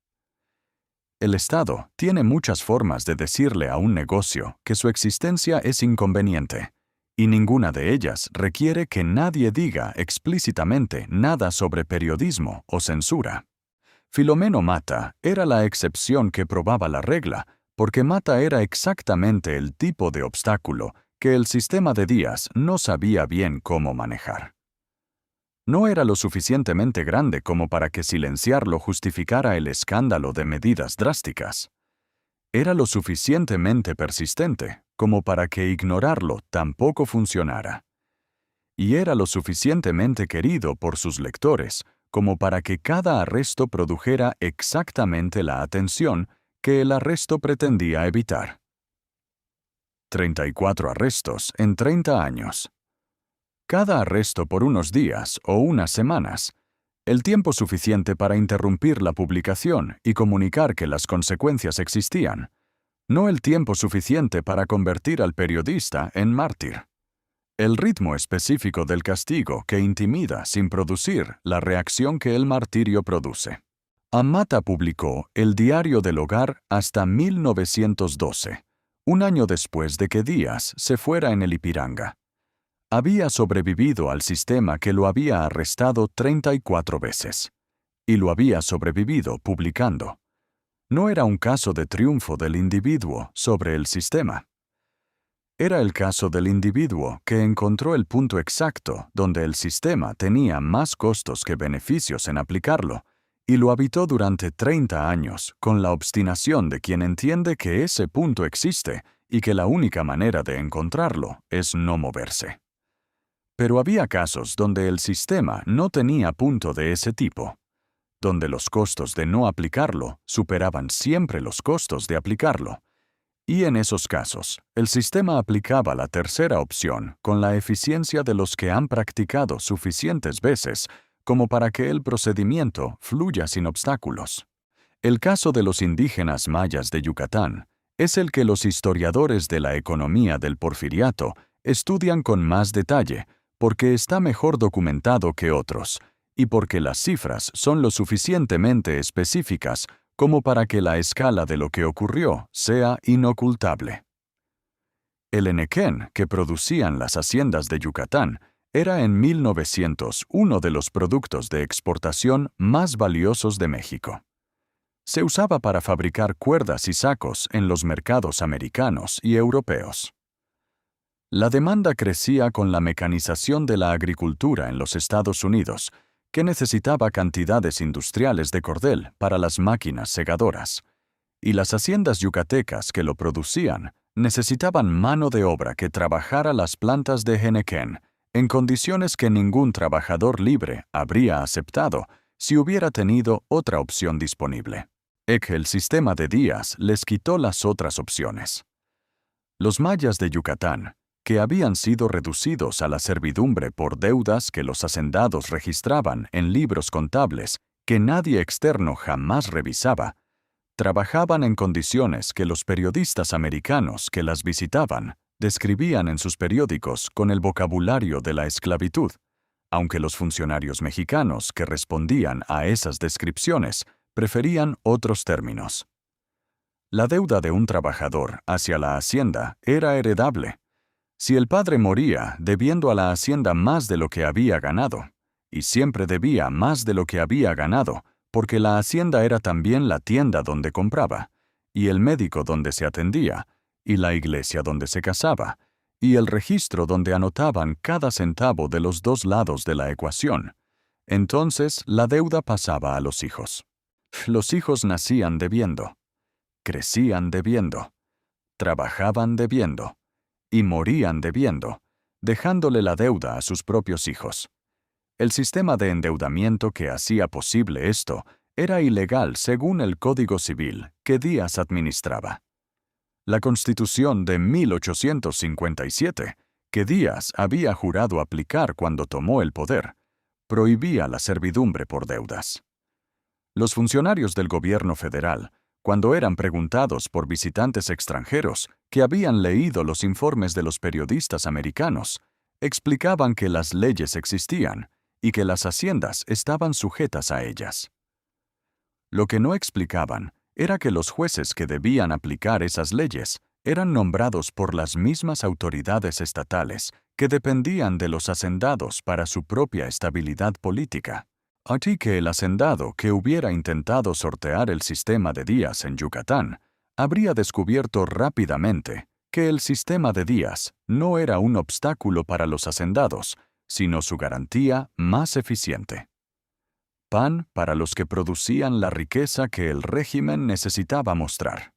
El Estado tiene muchas formas de decirle a un negocio que su existencia es inconveniente, y ninguna de ellas requiere que nadie diga explícitamente nada sobre periodismo o censura. Filomeno Mata era la excepción que probaba la regla, porque Mata era exactamente el tipo de obstáculo que el sistema de Díaz no sabía bien cómo manejar. No era lo suficientemente grande como para que silenciarlo justificara el escándalo de medidas drásticas. Era lo suficientemente persistente como para que ignorarlo tampoco funcionara. Y era lo suficientemente querido por sus lectores como para que cada arresto produjera exactamente la atención que el arresto pretendía evitar. 34 arrestos en 30 años. Cada arresto por unos días o unas semanas, el tiempo suficiente para interrumpir la publicación y comunicar que las consecuencias existían, no el tiempo suficiente para convertir al periodista en mártir. El ritmo específico del castigo que intimida sin producir la reacción que el martirio produce. Mata publicó El Diario del Hogar hasta 1912, un año después de que Díaz se fuera en el Ipiranga. Había sobrevivido al sistema que lo había arrestado 34 veces. Y lo había sobrevivido publicando. No era un caso de triunfo del individuo sobre el sistema. Era el caso del individuo que encontró el punto exacto donde el sistema tenía más costos que beneficios en aplicarlo, y lo habitó durante 30 años con la obstinación de quien entiende que ese punto existe y que la única manera de encontrarlo es no moverse. Pero había casos donde el sistema no tenía punto de ese tipo, donde los costos de no aplicarlo superaban siempre los costos de aplicarlo. Y en esos casos, el sistema aplicaba la tercera opción con la eficiencia de los que han practicado suficientes veces como para que el procedimiento fluya sin obstáculos. El caso de los indígenas mayas de Yucatán es el que los historiadores de la economía del Porfiriato estudian con más detalle porque está mejor documentado que otros y porque las cifras son lo suficientemente específicas como para que la escala de lo que ocurrió sea inocultable. El henequén que producían las haciendas de Yucatán era en 1900 uno de los productos de exportación más valiosos de México. Se usaba para fabricar cuerdas y sacos en los mercados americanos y europeos. La demanda crecía con la mecanización de la agricultura en los Estados Unidos, que necesitaba cantidades industriales de cordel para las máquinas segadoras, y las haciendas yucatecas que lo producían necesitaban mano de obra que trabajara las plantas de henequén en condiciones que ningún trabajador libre habría aceptado si hubiera tenido otra opción disponible. El sistema de días les quitó las otras opciones. Los mayas de Yucatán, que habían sido reducidos a la servidumbre por deudas que los hacendados registraban en libros contables que nadie externo jamás revisaba, trabajaban en condiciones que los periodistas americanos que las visitaban describían en sus periódicos con el vocabulario de la esclavitud, aunque los funcionarios mexicanos que respondían a esas descripciones preferían otros términos. La deuda de un trabajador hacia la hacienda era heredable. Si el padre moría debiendo a la hacienda más de lo que había ganado, y siempre debía más de lo que había ganado, porque la hacienda era también la tienda donde compraba, y el médico donde se atendía, y la iglesia donde se casaba, y el registro donde anotaban cada centavo de los dos lados de la ecuación, entonces la deuda pasaba a los hijos. Los hijos nacían debiendo, crecían debiendo, trabajaban debiendo, y morían debiendo, dejándole la deuda a sus propios hijos. El sistema de endeudamiento que hacía posible esto era ilegal según el Código Civil que Díaz administraba. La Constitución de 1857, que Díaz había jurado aplicar cuando tomó el poder, prohibía la servidumbre por deudas. Los funcionarios del gobierno federal, cuando eran preguntados por visitantes extranjeros que habían leído los informes de los periodistas americanos, explicaban que las leyes existían y que las haciendas estaban sujetas a ellas. Lo que no explicaban era que los jueces que debían aplicar esas leyes eran nombrados por las mismas autoridades estatales que dependían de los hacendados para su propia estabilidad política. Así que el hacendado que hubiera intentado sortear el sistema de Díaz en Yucatán habría descubierto rápidamente que el sistema de Díaz no era un obstáculo para los hacendados, sino su garantía más eficiente. Pan para los que producían la riqueza que el régimen necesitaba mostrar.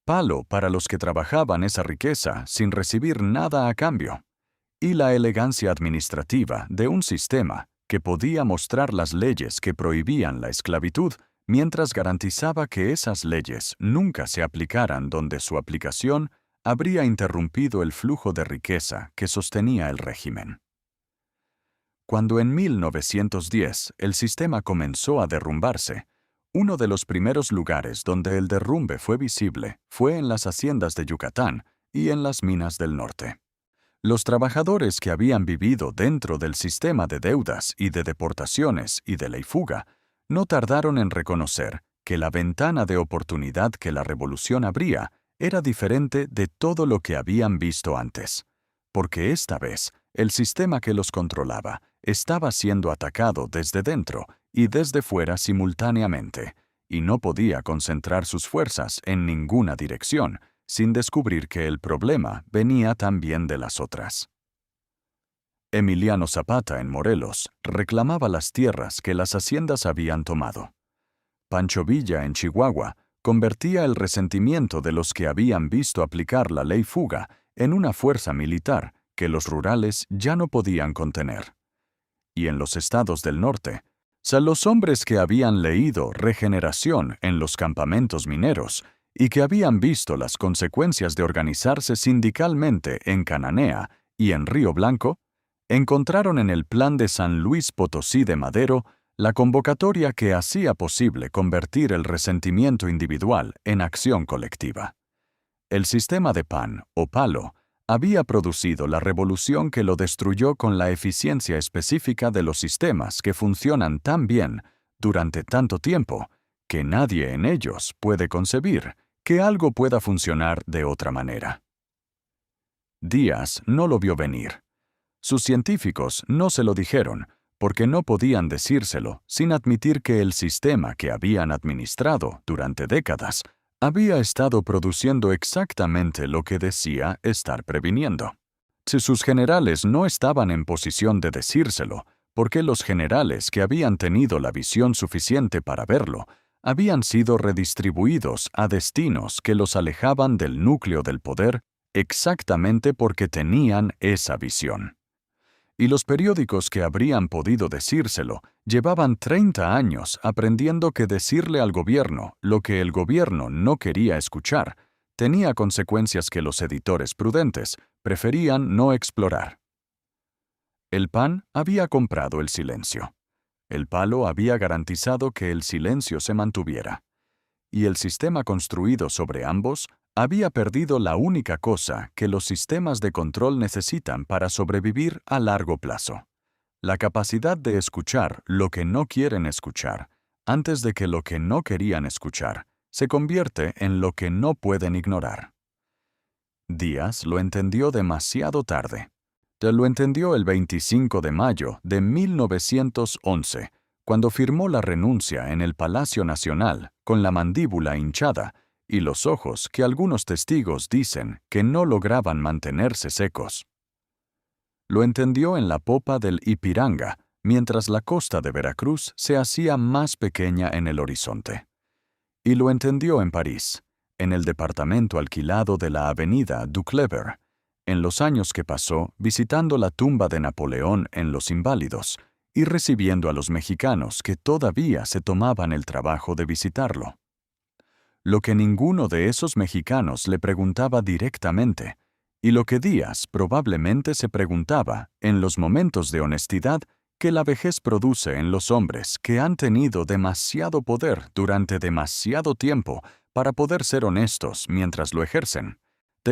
Palo para los que trabajaban esa riqueza sin recibir nada a cambio. Y la elegancia administrativa de un sistema que podía mostrar las leyes que prohibían la esclavitud mientras garantizaba que esas leyes nunca se aplicaran donde su aplicación habría interrumpido el flujo de riqueza que sostenía el régimen. Cuando en 1910 el sistema comenzó a derrumbarse, uno de los primeros lugares donde el derrumbe fue visible fue en las haciendas de Yucatán y en las minas del norte. Los trabajadores que habían vivido dentro del sistema de deudas y de deportaciones y de ley fuga no tardaron en reconocer que la ventana de oportunidad que la revolución abría era diferente de todo lo que habían visto antes, porque esta vez el sistema que los controlaba estaba siendo atacado desde dentro y desde fuera simultáneamente, y no podía concentrar sus fuerzas en ninguna dirección, sin descubrir que el problema venía también de las otras. Emiliano Zapata, en Morelos, reclamaba las tierras que las haciendas habían tomado. Pancho Villa, en Chihuahua, convertía el resentimiento de los que habían visto aplicar la ley fuga en una fuerza militar que los rurales ya no podían contener. Y en los estados del norte, los hombres que habían leído Regeneración en los campamentos mineros y que habían visto las consecuencias de organizarse sindicalmente en Cananea y en Río Blanco, encontraron en el Plan de San Luis Potosí de Madero la convocatoria que hacía posible convertir el resentimiento individual en acción colectiva. El sistema de PAN, o palo, había producido la revolución que lo destruyó con la eficiencia específica de los sistemas que funcionan tan bien durante tanto tiempo que nadie en ellos puede concebir que algo pueda funcionar de otra manera. Díaz no lo vio venir. Sus científicos no se lo dijeron, porque no podían decírselo sin admitir que el sistema que habían administrado durante décadas había estado produciendo exactamente lo que decía estar previniendo. Si sus generales no estaban en posición de decírselo, porque los generales que habían tenido la visión suficiente para verlo habían sido redistribuidos a destinos que los alejaban del núcleo del poder exactamente porque tenían esa visión. Y los periódicos que habrían podido decírselo llevaban 30 años aprendiendo que decirle al gobierno lo que el gobierno no quería escuchar tenía consecuencias que los editores prudentes preferían no explorar. El PAN había comprado el silencio. El palo había garantizado que el silencio se mantuviera. Y el sistema construido sobre ambos había perdido la única cosa que los sistemas de control necesitan para sobrevivir a largo plazo: la capacidad de escuchar lo que no quieren escuchar, antes de que lo que no querían escuchar se convierte en lo que no pueden ignorar. Díaz lo entendió demasiado tarde. Lo entendió el 25 de mayo de 1911, cuando firmó la renuncia en el Palacio Nacional con la mandíbula hinchada y los ojos que algunos testigos dicen que no lograban mantenerse secos. Lo entendió en la popa del Ipiranga, mientras la costa de Veracruz se hacía más pequeña en el horizonte. Y lo entendió en París, en el departamento alquilado de la avenida Duclever, en los años que pasó visitando la tumba de Napoleón en Los Inválidos y recibiendo a los mexicanos que todavía se tomaban el trabajo de visitarlo. Lo que ninguno de esos mexicanos le preguntaba directamente, y lo que Díaz probablemente se preguntaba en los momentos de honestidad que la vejez produce en los hombres que han tenido demasiado poder durante demasiado tiempo para poder ser honestos mientras lo ejercen,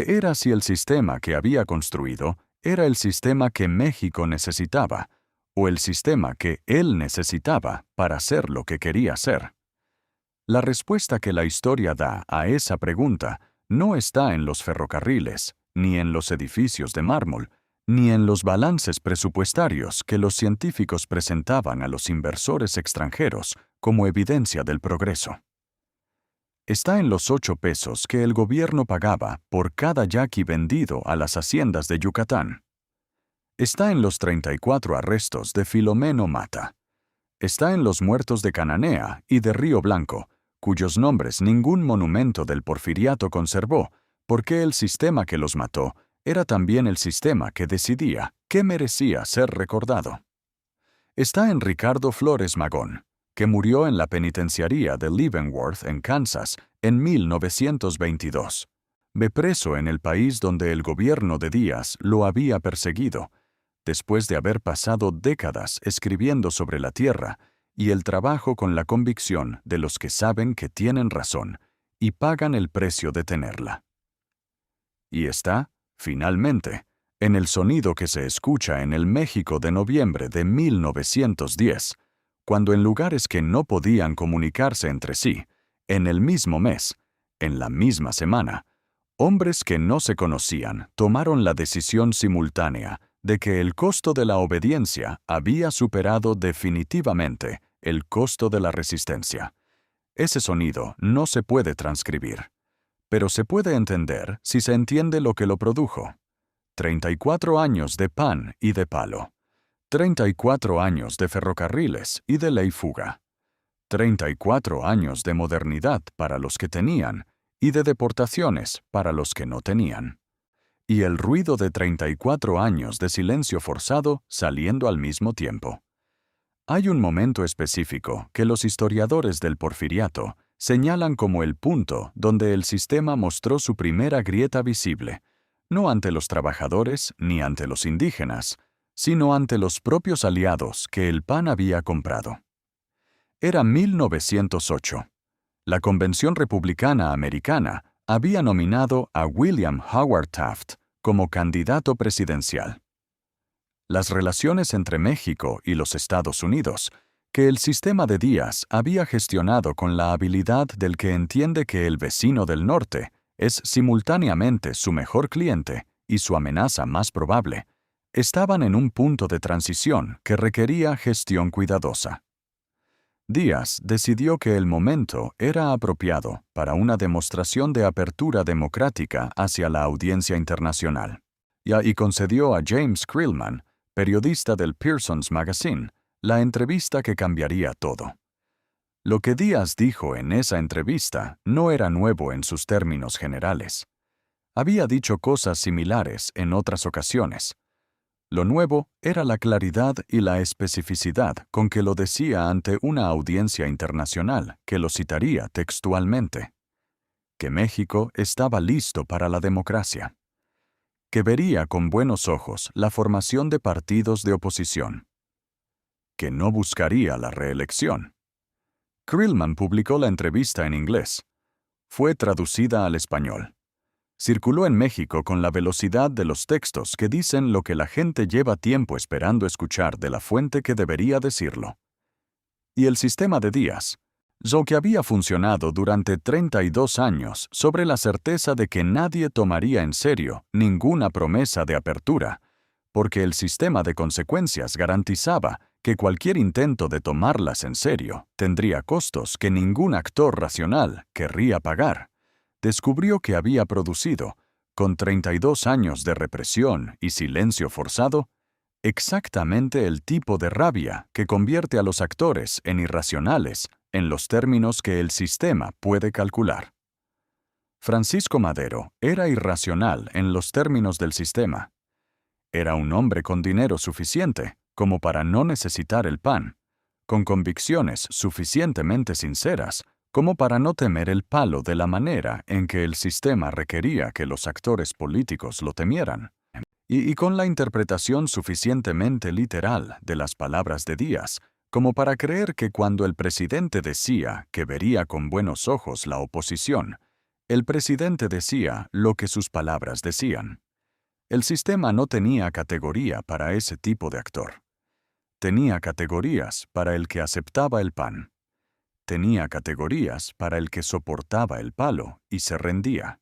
era si el sistema que había construido era el sistema que México necesitaba, o el sistema que él necesitaba para ser lo que quería ser. La respuesta que la historia da a esa pregunta no está en los ferrocarriles, ni en los edificios de mármol, ni en los balances presupuestarios que los científicos presentaban a los inversores extranjeros como evidencia del progreso. Está en los 8 pesos que el gobierno pagaba por cada yaqui vendido a las haciendas de Yucatán. Está en los 34 arrestos de Filomeno Mata. Está en los muertos de Cananea y de Río Blanco, cuyos nombres ningún monumento del Porfiriato conservó, porque el sistema que los mató era también el sistema que decidía qué merecía ser recordado. Está en Ricardo Flores Magón, que murió en la penitenciaría de Leavenworth, en Kansas, en 1922. Preso en el país donde el gobierno de Díaz lo había perseguido, después de haber pasado décadas escribiendo sobre la tierra y el trabajo con la convicción de los que saben que tienen razón y pagan el precio de tenerla. Y está, finalmente, en el sonido que se escucha en el México de noviembre de 1910, cuando en lugares que no podían comunicarse entre sí, en el mismo mes, en la misma semana, hombres que no se conocían tomaron la decisión simultánea de que el costo de la obediencia había superado definitivamente el costo de la resistencia. Ese sonido no se puede transcribir, pero se puede entender si se entiende lo que lo produjo. 34 años de pan y de palo. 34 años de ferrocarriles y de ley fuga. 34 años de modernidad para los que tenían y de deportaciones para los que no tenían. Y el ruido de 34 años de silencio forzado saliendo al mismo tiempo. Hay un momento específico que los historiadores del Porfiriato señalan como el punto donde el sistema mostró su primera grieta visible, no ante los trabajadores ni ante los indígenas, sino ante los propios aliados que el PAN había comprado. Era 1908. La Convención Republicana Americana había nominado a William Howard Taft como candidato presidencial. Las relaciones entre México y los Estados Unidos, que el sistema de Díaz había gestionado con la habilidad del que entiende que el vecino del norte es simultáneamente su mejor cliente y su amenaza más probable, estaban en un punto de transición que requería gestión cuidadosa. Díaz decidió que el momento era apropiado para una demostración de apertura democrática hacia la audiencia internacional, y concedió a James Creelman, periodista del Pearson's Magazine, la entrevista que cambiaría todo. Lo que Díaz dijo en esa entrevista no era nuevo en sus términos generales. Había dicho cosas similares en otras ocasiones. Lo nuevo era la claridad y la especificidad con que lo decía ante una audiencia internacional que lo citaría textualmente. Que México estaba listo para la democracia. Que vería con buenos ojos la formación de partidos de oposición. Que no buscaría la reelección. Creelman publicó la entrevista en inglés. Fue traducida al español. Circuló en México con la velocidad de los textos que dicen lo que la gente lleva tiempo esperando escuchar de la fuente que debería decirlo. Y el sistema de Díaz, lo que había funcionado durante 32 años sobre la certeza de que nadie tomaría en serio ninguna promesa de apertura, porque el sistema de consecuencias garantizaba que cualquier intento de tomarlas en serio tendría costos que ningún actor racional querría pagar. Descubrió que había producido, con 32 años de represión y silencio forzado, exactamente el tipo de rabia que convierte a los actores en irracionales en los términos que el sistema puede calcular. Francisco Madero era irracional en los términos del sistema. Era un hombre con dinero suficiente como para no necesitar el PAN, con convicciones suficientemente sinceras como para no temer el palo de la manera en que el sistema requería que los actores políticos lo temieran, y con la interpretación suficientemente literal de las palabras de Díaz, como para creer que cuando el presidente decía que vería con buenos ojos la oposición, el presidente decía lo que sus palabras decían. El sistema no tenía categoría para ese tipo de actor. Tenía categorías para el que aceptaba el PAN. Tenía categorías para el que soportaba el palo y se rendía.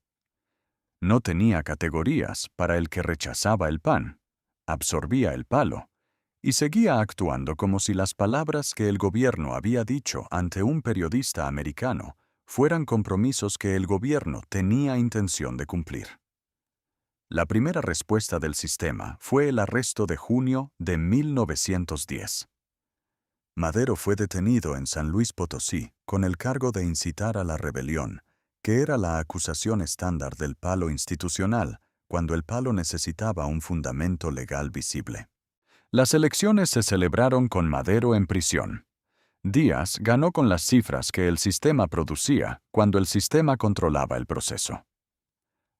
No tenía categorías para el que rechazaba el PAN, absorbía el palo, y seguía actuando como si las palabras que el gobierno había dicho ante un periodista americano fueran compromisos que el gobierno tenía intención de cumplir. La primera respuesta del sistema fue el arresto de junio de 1910. Madero fue detenido en San Luis Potosí con el cargo de incitar a la rebelión, que era la acusación estándar del palo institucional, cuando el palo necesitaba un fundamento legal visible. Las elecciones se celebraron con Madero en prisión. Díaz ganó con las cifras que el sistema producía cuando el sistema controlaba el proceso.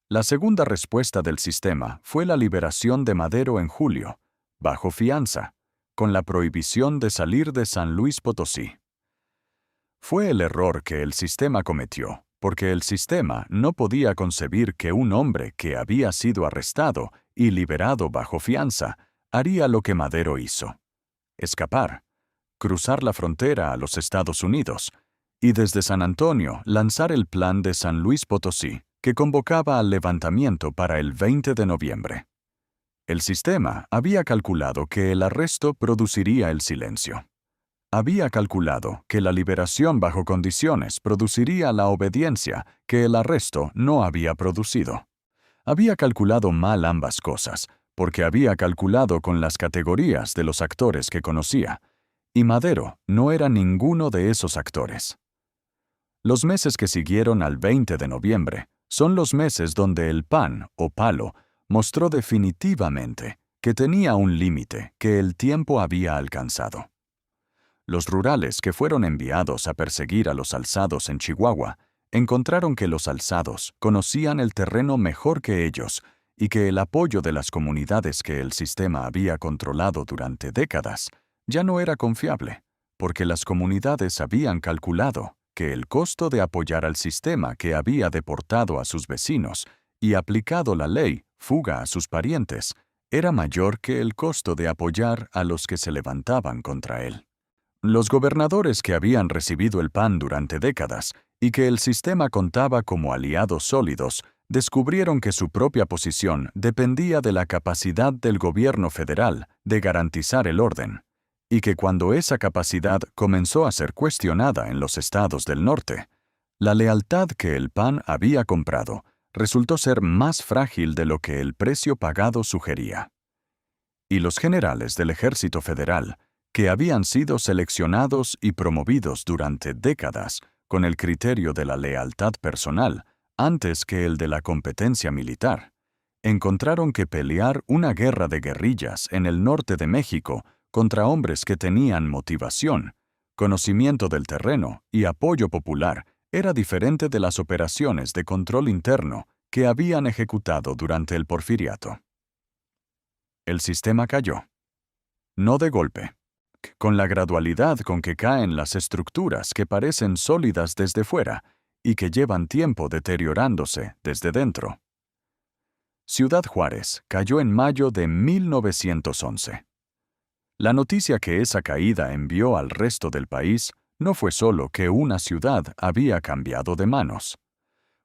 La segunda respuesta del sistema fue la liberación de Madero en julio, bajo fianza, con la prohibición de salir de San Luis Potosí. Fue el error que el sistema cometió, porque el sistema no podía concebir que un hombre que había sido arrestado y liberado bajo fianza haría lo que Madero hizo: escapar, cruzar la frontera a los Estados Unidos y desde San Antonio lanzar el plan de San Luis Potosí, que convocaba al levantamiento para el 20 de noviembre. El sistema había calculado que el arresto produciría el silencio. había calculado que la liberación bajo condiciones produciría la obediencia que el arresto no había producido. Había calculado mal ambas cosas, porque había calculado con las categorías de los actores que conocía, y Madero no era ninguno de esos actores. Los meses que siguieron al 20 de noviembre son los meses donde el PAN o palo mostró definitivamente que tenía un límite que el tiempo había alcanzado. Los rurales que fueron enviados a perseguir a los alzados en Chihuahua encontraron que los alzados conocían el terreno mejor que ellos y que el apoyo de las comunidades que el sistema había controlado durante décadas ya no era confiable, porque las comunidades habían calculado que el costo de apoyar al sistema que había deportado a sus vecinos y aplicado la ley fuga a sus parientes era mayor que el costo de apoyar a los que se levantaban contra él. Los gobernadores que habían recibido el PAN durante décadas y que el sistema contaba como aliados sólidos, descubrieron que su propia posición dependía de la capacidad del gobierno federal de garantizar el orden, y que cuando esa capacidad comenzó a ser cuestionada en los estados del norte, la lealtad que el PAN había comprado resultó ser más frágil de lo que el precio pagado sugería. Y los generales del Ejército Federal, que habían sido seleccionados y promovidos durante décadas con el criterio de la lealtad personal antes que el de la competencia militar, encontraron que pelear una guerra de guerrillas en el norte de México contra hombres que tenían motivación, conocimiento del terreno y apoyo popular era diferente de las operaciones de control interno que habían ejecutado durante el Porfiriato. El sistema cayó. No de golpe. Con la gradualidad con que caen las estructuras que parecen sólidas desde fuera y que llevan tiempo deteriorándose desde dentro. Ciudad Juárez cayó en mayo de 1911. La noticia que esa caída envió al resto del país no fue solo que una ciudad había cambiado de manos.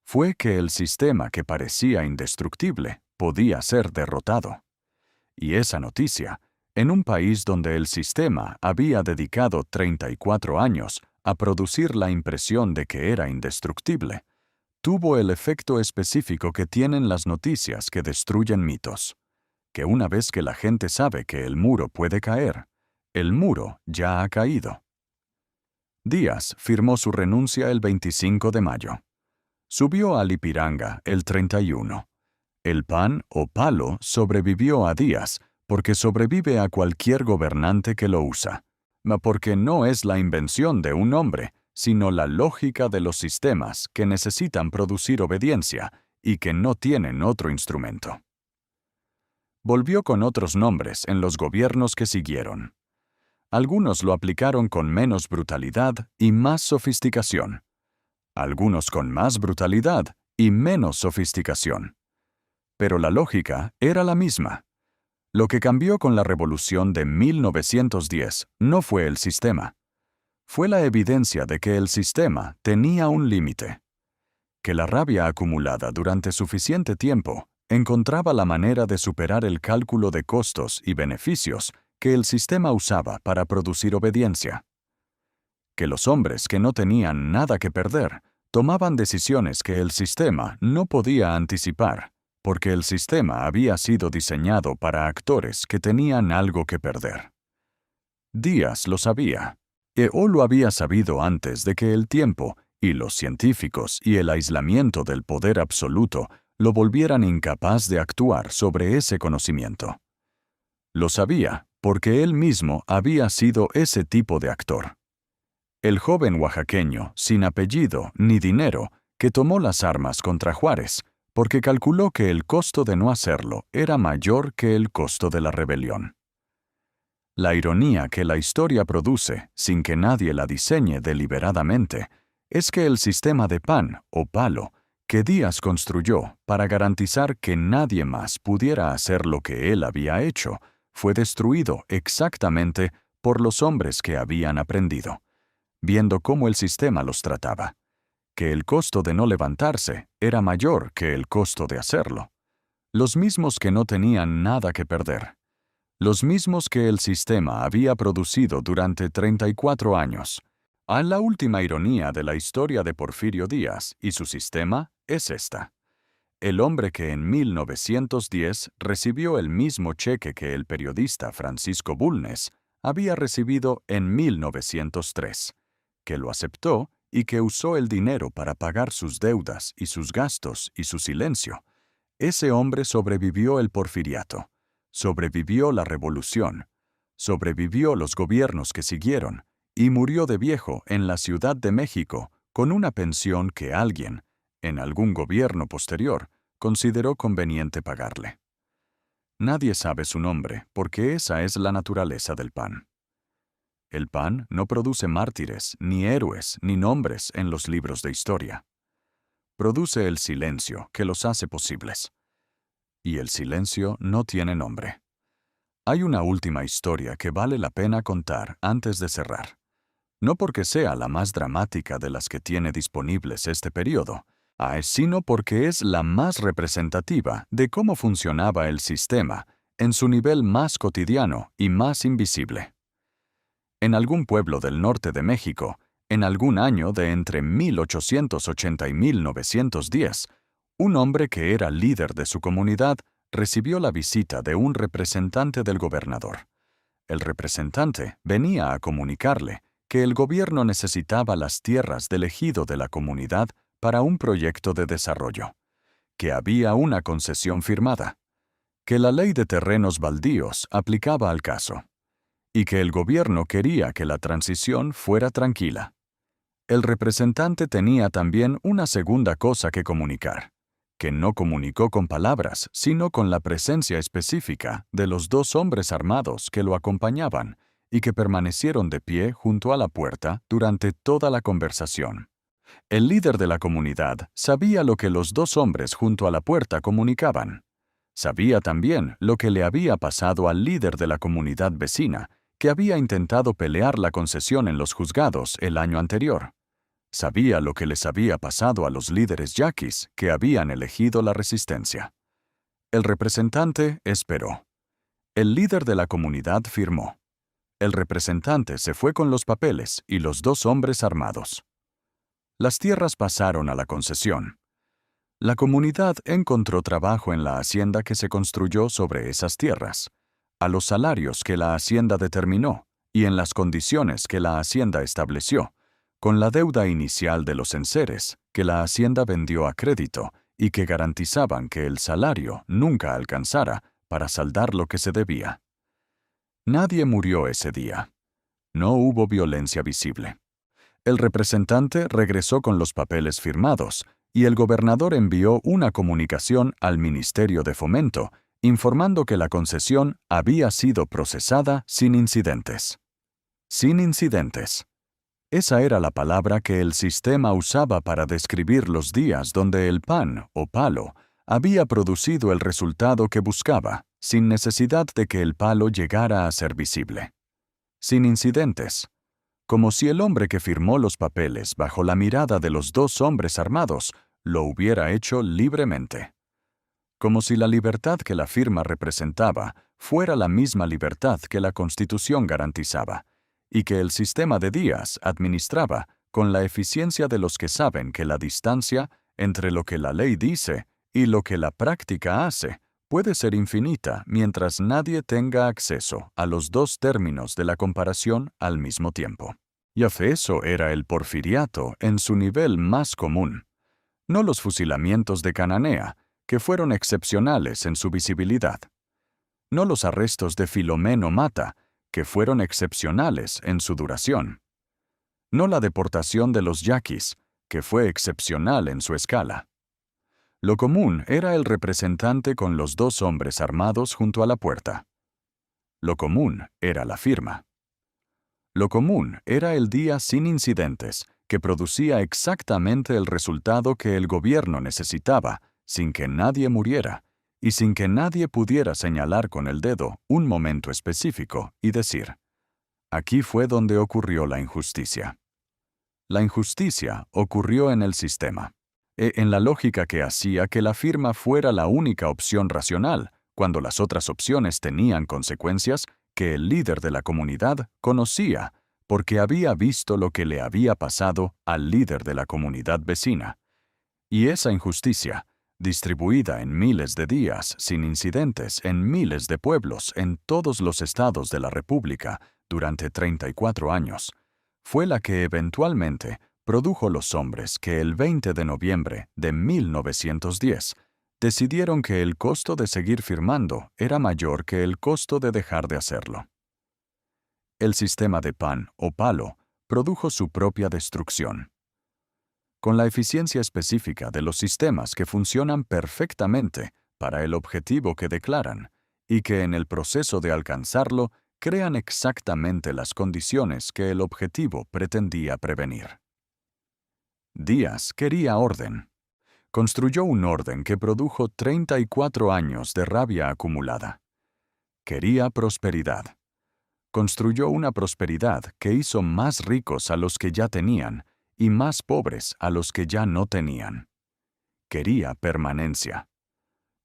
Fue que el sistema que parecía indestructible podía ser derrotado. Y esa noticia, en un país donde el sistema había dedicado 34 años a producir la impresión de que era indestructible, tuvo el efecto específico que tienen las noticias que destruyen mitos, que una vez que la gente sabe que el muro puede caer, el muro ya ha caído. Díaz firmó su renuncia el 25 de mayo. Subió a Lipiranga el 31. El PAN o palo sobrevivió a Díaz, porque sobrevive a cualquier gobernante que lo usa, porque no es la invención de un hombre, sino la lógica de los sistemas que necesitan producir obediencia y que no tienen otro instrumento. Volvió con otros nombres en los gobiernos que siguieron. Algunos lo aplicaron con menos brutalidad y más sofisticación. Algunos con más brutalidad y menos sofisticación. Pero la lógica era la misma. Lo que cambió con la revolución de 1910 no fue el sistema. Fue la evidencia de que el sistema tenía un límite. Que la rabia acumulada durante suficiente tiempo encontraba la manera de superar el cálculo de costos y beneficios que el sistema usaba para producir obediencia. Que los hombres que no tenían nada que perder tomaban decisiones que el sistema no podía anticipar, porque el sistema había sido diseñado para actores que tenían algo que perder. Díaz lo sabía, o lo había sabido antes de que el tiempo y los científicos y el aislamiento del poder absoluto lo volvieran incapaz de actuar sobre ese conocimiento. Lo sabía porque él mismo había sido ese tipo de actor. El joven oaxaqueño, sin apellido ni dinero, que tomó las armas contra Juárez, porque calculó que el costo de no hacerlo era mayor que el costo de la rebelión. La ironía que la historia produce, sin que nadie la diseñe deliberadamente, es que el sistema de PAN o palo que Díaz construyó para garantizar que nadie más pudiera hacer lo que él había hecho, fue destruido exactamente por los hombres que habían aprendido, viendo cómo el sistema los trataba, que el costo de no levantarse era mayor que el costo de hacerlo. Los mismos que no tenían nada que perder. Los mismos que el sistema había producido durante 34 años. La última ironía de la historia de Porfirio Díaz y su sistema es esta. El hombre que en 1910 recibió el mismo cheque que el periodista Francisco Bulnes había recibido en 1903, que lo aceptó y que usó el dinero para pagar sus deudas y sus gastos y su silencio. Ese hombre sobrevivió el porfiriato, sobrevivió la revolución, sobrevivió los gobiernos que siguieron y murió de viejo en la Ciudad de México con una pensión que alguien, en algún gobierno posterior, consideró conveniente pagarle. Nadie sabe su nombre porque esa es la naturaleza del pan. El pan no produce mártires, ni héroes, ni nombres en los libros de historia. Produce el silencio que los hace posibles. Y el silencio no tiene nombre. Hay una última historia que vale la pena contar antes de cerrar. No porque sea la más dramática de las que tiene disponibles este periodo, sino porque es la más representativa de cómo funcionaba el sistema en su nivel más cotidiano y más invisible. En algún pueblo del norte de México, en algún año de entre 1880 y 1910, un hombre que era líder de su comunidad recibió la visita de un representante del gobernador. El representante venía a comunicarle que el gobierno necesitaba las tierras del ejido de la comunidad para un proyecto de desarrollo, que había una concesión firmada, que la ley de terrenos baldíos aplicaba al caso, y que el gobierno quería que la transición fuera tranquila. El representante tenía también una segunda cosa que comunicar, que no comunicó con palabras, sino con la presencia específica de los dos hombres armados que lo acompañaban y que permanecieron de pie junto a la puerta durante toda la conversación. El líder de la comunidad sabía lo que los dos hombres junto a la puerta comunicaban. Sabía también lo que le había pasado al líder de la comunidad vecina, que había intentado pelear la concesión en los juzgados el año anterior. Sabía lo que les había pasado a los líderes yaquis que habían elegido la resistencia. El representante esperó. El líder de la comunidad firmó. El representante se fue con los papeles y los dos hombres armados. Las tierras pasaron a la concesión. La comunidad encontró trabajo en la hacienda que se construyó sobre esas tierras, a los salarios que la hacienda determinó y en las condiciones que la hacienda estableció, con la deuda inicial de los enseres que la hacienda vendió a crédito y que garantizaban que el salario nunca alcanzara para saldar lo que se debía. Nadie murió ese día. No hubo violencia visible. El representante regresó con los papeles firmados y el gobernador envió una comunicación al Ministerio de Fomento informando que la concesión había sido procesada sin incidentes. Sin incidentes. Esa era la palabra que el sistema usaba para describir los días donde el pan, o palo, había producido el resultado que buscaba, sin necesidad de que el palo llegara a ser visible. Sin incidentes. Como si el hombre que firmó los papeles bajo la mirada de los dos hombres armados lo hubiera hecho libremente. Como si la libertad que la firma representaba fuera la misma libertad que la Constitución garantizaba, y que el sistema de días administraba con la eficiencia de los que saben que la distancia entre lo que la ley dice y lo que la práctica hace puede ser infinita mientras nadie tenga acceso a los dos términos de la comparación al mismo tiempo. Y eso era el porfiriato en su nivel más común. No los fusilamientos de Cananea, que fueron excepcionales en su visibilidad. No los arrestos de Filomeno Mata, que fueron excepcionales en su duración. No la deportación de los yaquis, que fue excepcional en su escala. Lo común era el representante con los dos hombres armados junto a la puerta. Lo común era la firma. Lo común era el día sin incidentes, que producía exactamente el resultado que el gobierno necesitaba, sin que nadie muriera, y sin que nadie pudiera señalar con el dedo un momento específico y decir, aquí fue donde ocurrió la injusticia. La injusticia ocurrió en el sistema, en la lógica que hacía que la firma fuera la única opción racional cuando las otras opciones tenían consecuencias que el líder de la comunidad conocía, porque había visto lo que le había pasado al líder de la comunidad vecina. Y esa injusticia, distribuida en miles de días sin incidentes en miles de pueblos en todos los estados de la República durante 34 años, fue la que eventualmente produjo los hombres que el 20 de noviembre de 1910 decidieron que el costo de seguir firmando era mayor que el costo de dejar de hacerlo. El sistema de pan o palo produjo su propia destrucción. Con la eficiencia específica de los sistemas que funcionan perfectamente para el objetivo que declaran y que en el proceso de alcanzarlo crean exactamente las condiciones que el objetivo pretendía prevenir. Díaz quería orden. Construyó un orden que produjo 34 años de rabia acumulada. Quería prosperidad. Construyó una prosperidad que hizo más ricos a los que ya tenían y más pobres a los que ya no tenían. Quería permanencia.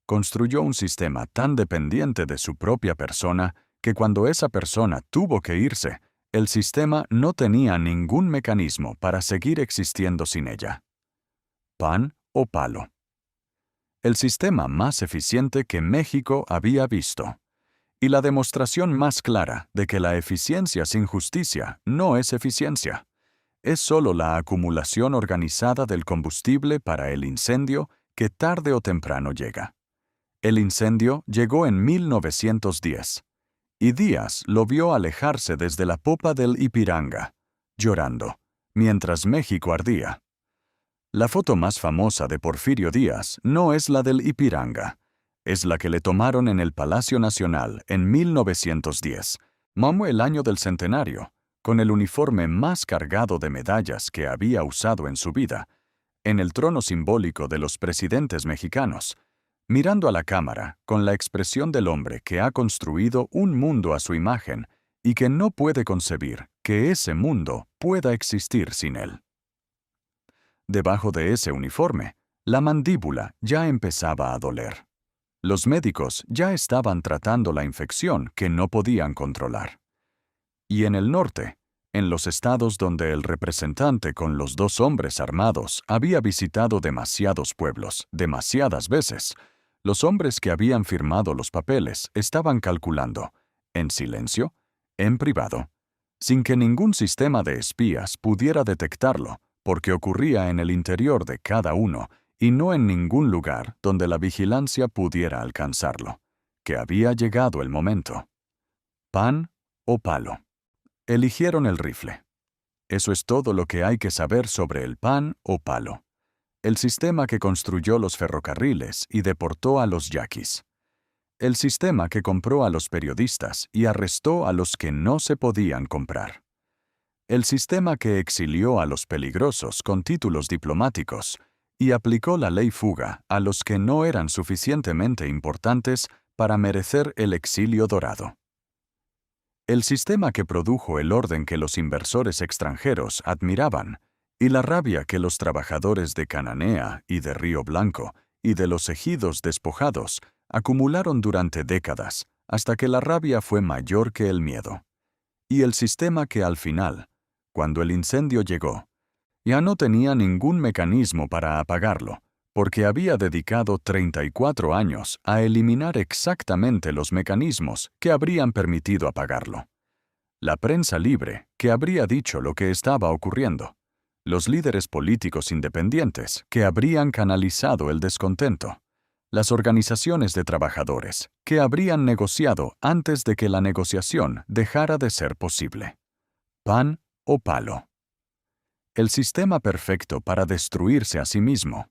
Construyó un sistema tan dependiente de su propia persona que cuando esa persona tuvo que irse, el sistema no tenía ningún mecanismo para seguir existiendo sin ella. Pan o palo. El sistema más eficiente que México había visto. Y la demostración más clara de que la eficiencia sin justicia no es eficiencia. Es solo la acumulación organizada del combustible para el incendio que tarde o temprano llega. El incendio llegó en 1910, y Díaz lo vio alejarse desde la popa del Ipiranga, llorando, mientras México ardía. La foto más famosa de Porfirio Díaz no es la del Ipiranga, es la que le tomaron en el Palacio Nacional en 1910, como el año del centenario, con el uniforme más cargado de medallas que había usado en su vida, en el trono simbólico de los presidentes mexicanos, mirando a la cámara con la expresión del hombre que ha construido un mundo a su imagen y que no puede concebir que ese mundo pueda existir sin él. Debajo de ese uniforme, la mandíbula ya empezaba a doler. Los médicos ya estaban tratando la infección que no podían controlar. Y en el norte, en los estados donde el representante con los 2 hombres armados había visitado demasiados pueblos, demasiadas veces, los hombres que habían firmado los papeles estaban calculando, en silencio, en privado, sin que ningún sistema de espías pudiera detectarlo, porque ocurría en el interior de cada uno y no en ningún lugar donde la vigilancia pudiera alcanzarlo, que había llegado el momento. Pan o palo. Eligieron el rifle. Eso es todo lo que hay que saber sobre el pan o palo. El sistema que construyó los ferrocarriles y deportó a los yaquis. El sistema que compró a los periodistas y arrestó a los que no se podían comprar. El sistema que exilió a los peligrosos con títulos diplomáticos y aplicó la ley fuga a los que no eran suficientemente importantes para merecer el exilio dorado. El sistema que produjo el orden que los inversores extranjeros admiraban y la rabia que los trabajadores de Cananea y de Río Blanco y de los ejidos despojados acumularon durante décadas hasta que la rabia fue mayor que el miedo. Y el sistema que al final, cuando el incendio llegó, ya no tenía ningún mecanismo para apagarlo, porque había dedicado 34 años a eliminar exactamente los mecanismos que habrían permitido apagarlo. La prensa libre, que habría dicho lo que estaba ocurriendo. Los líderes políticos independientes, que habrían canalizado el descontento. Las organizaciones de trabajadores, que habrían negociado antes de que la negociación dejara de ser posible. Pan o palo. El sistema perfecto para destruirse a sí mismo.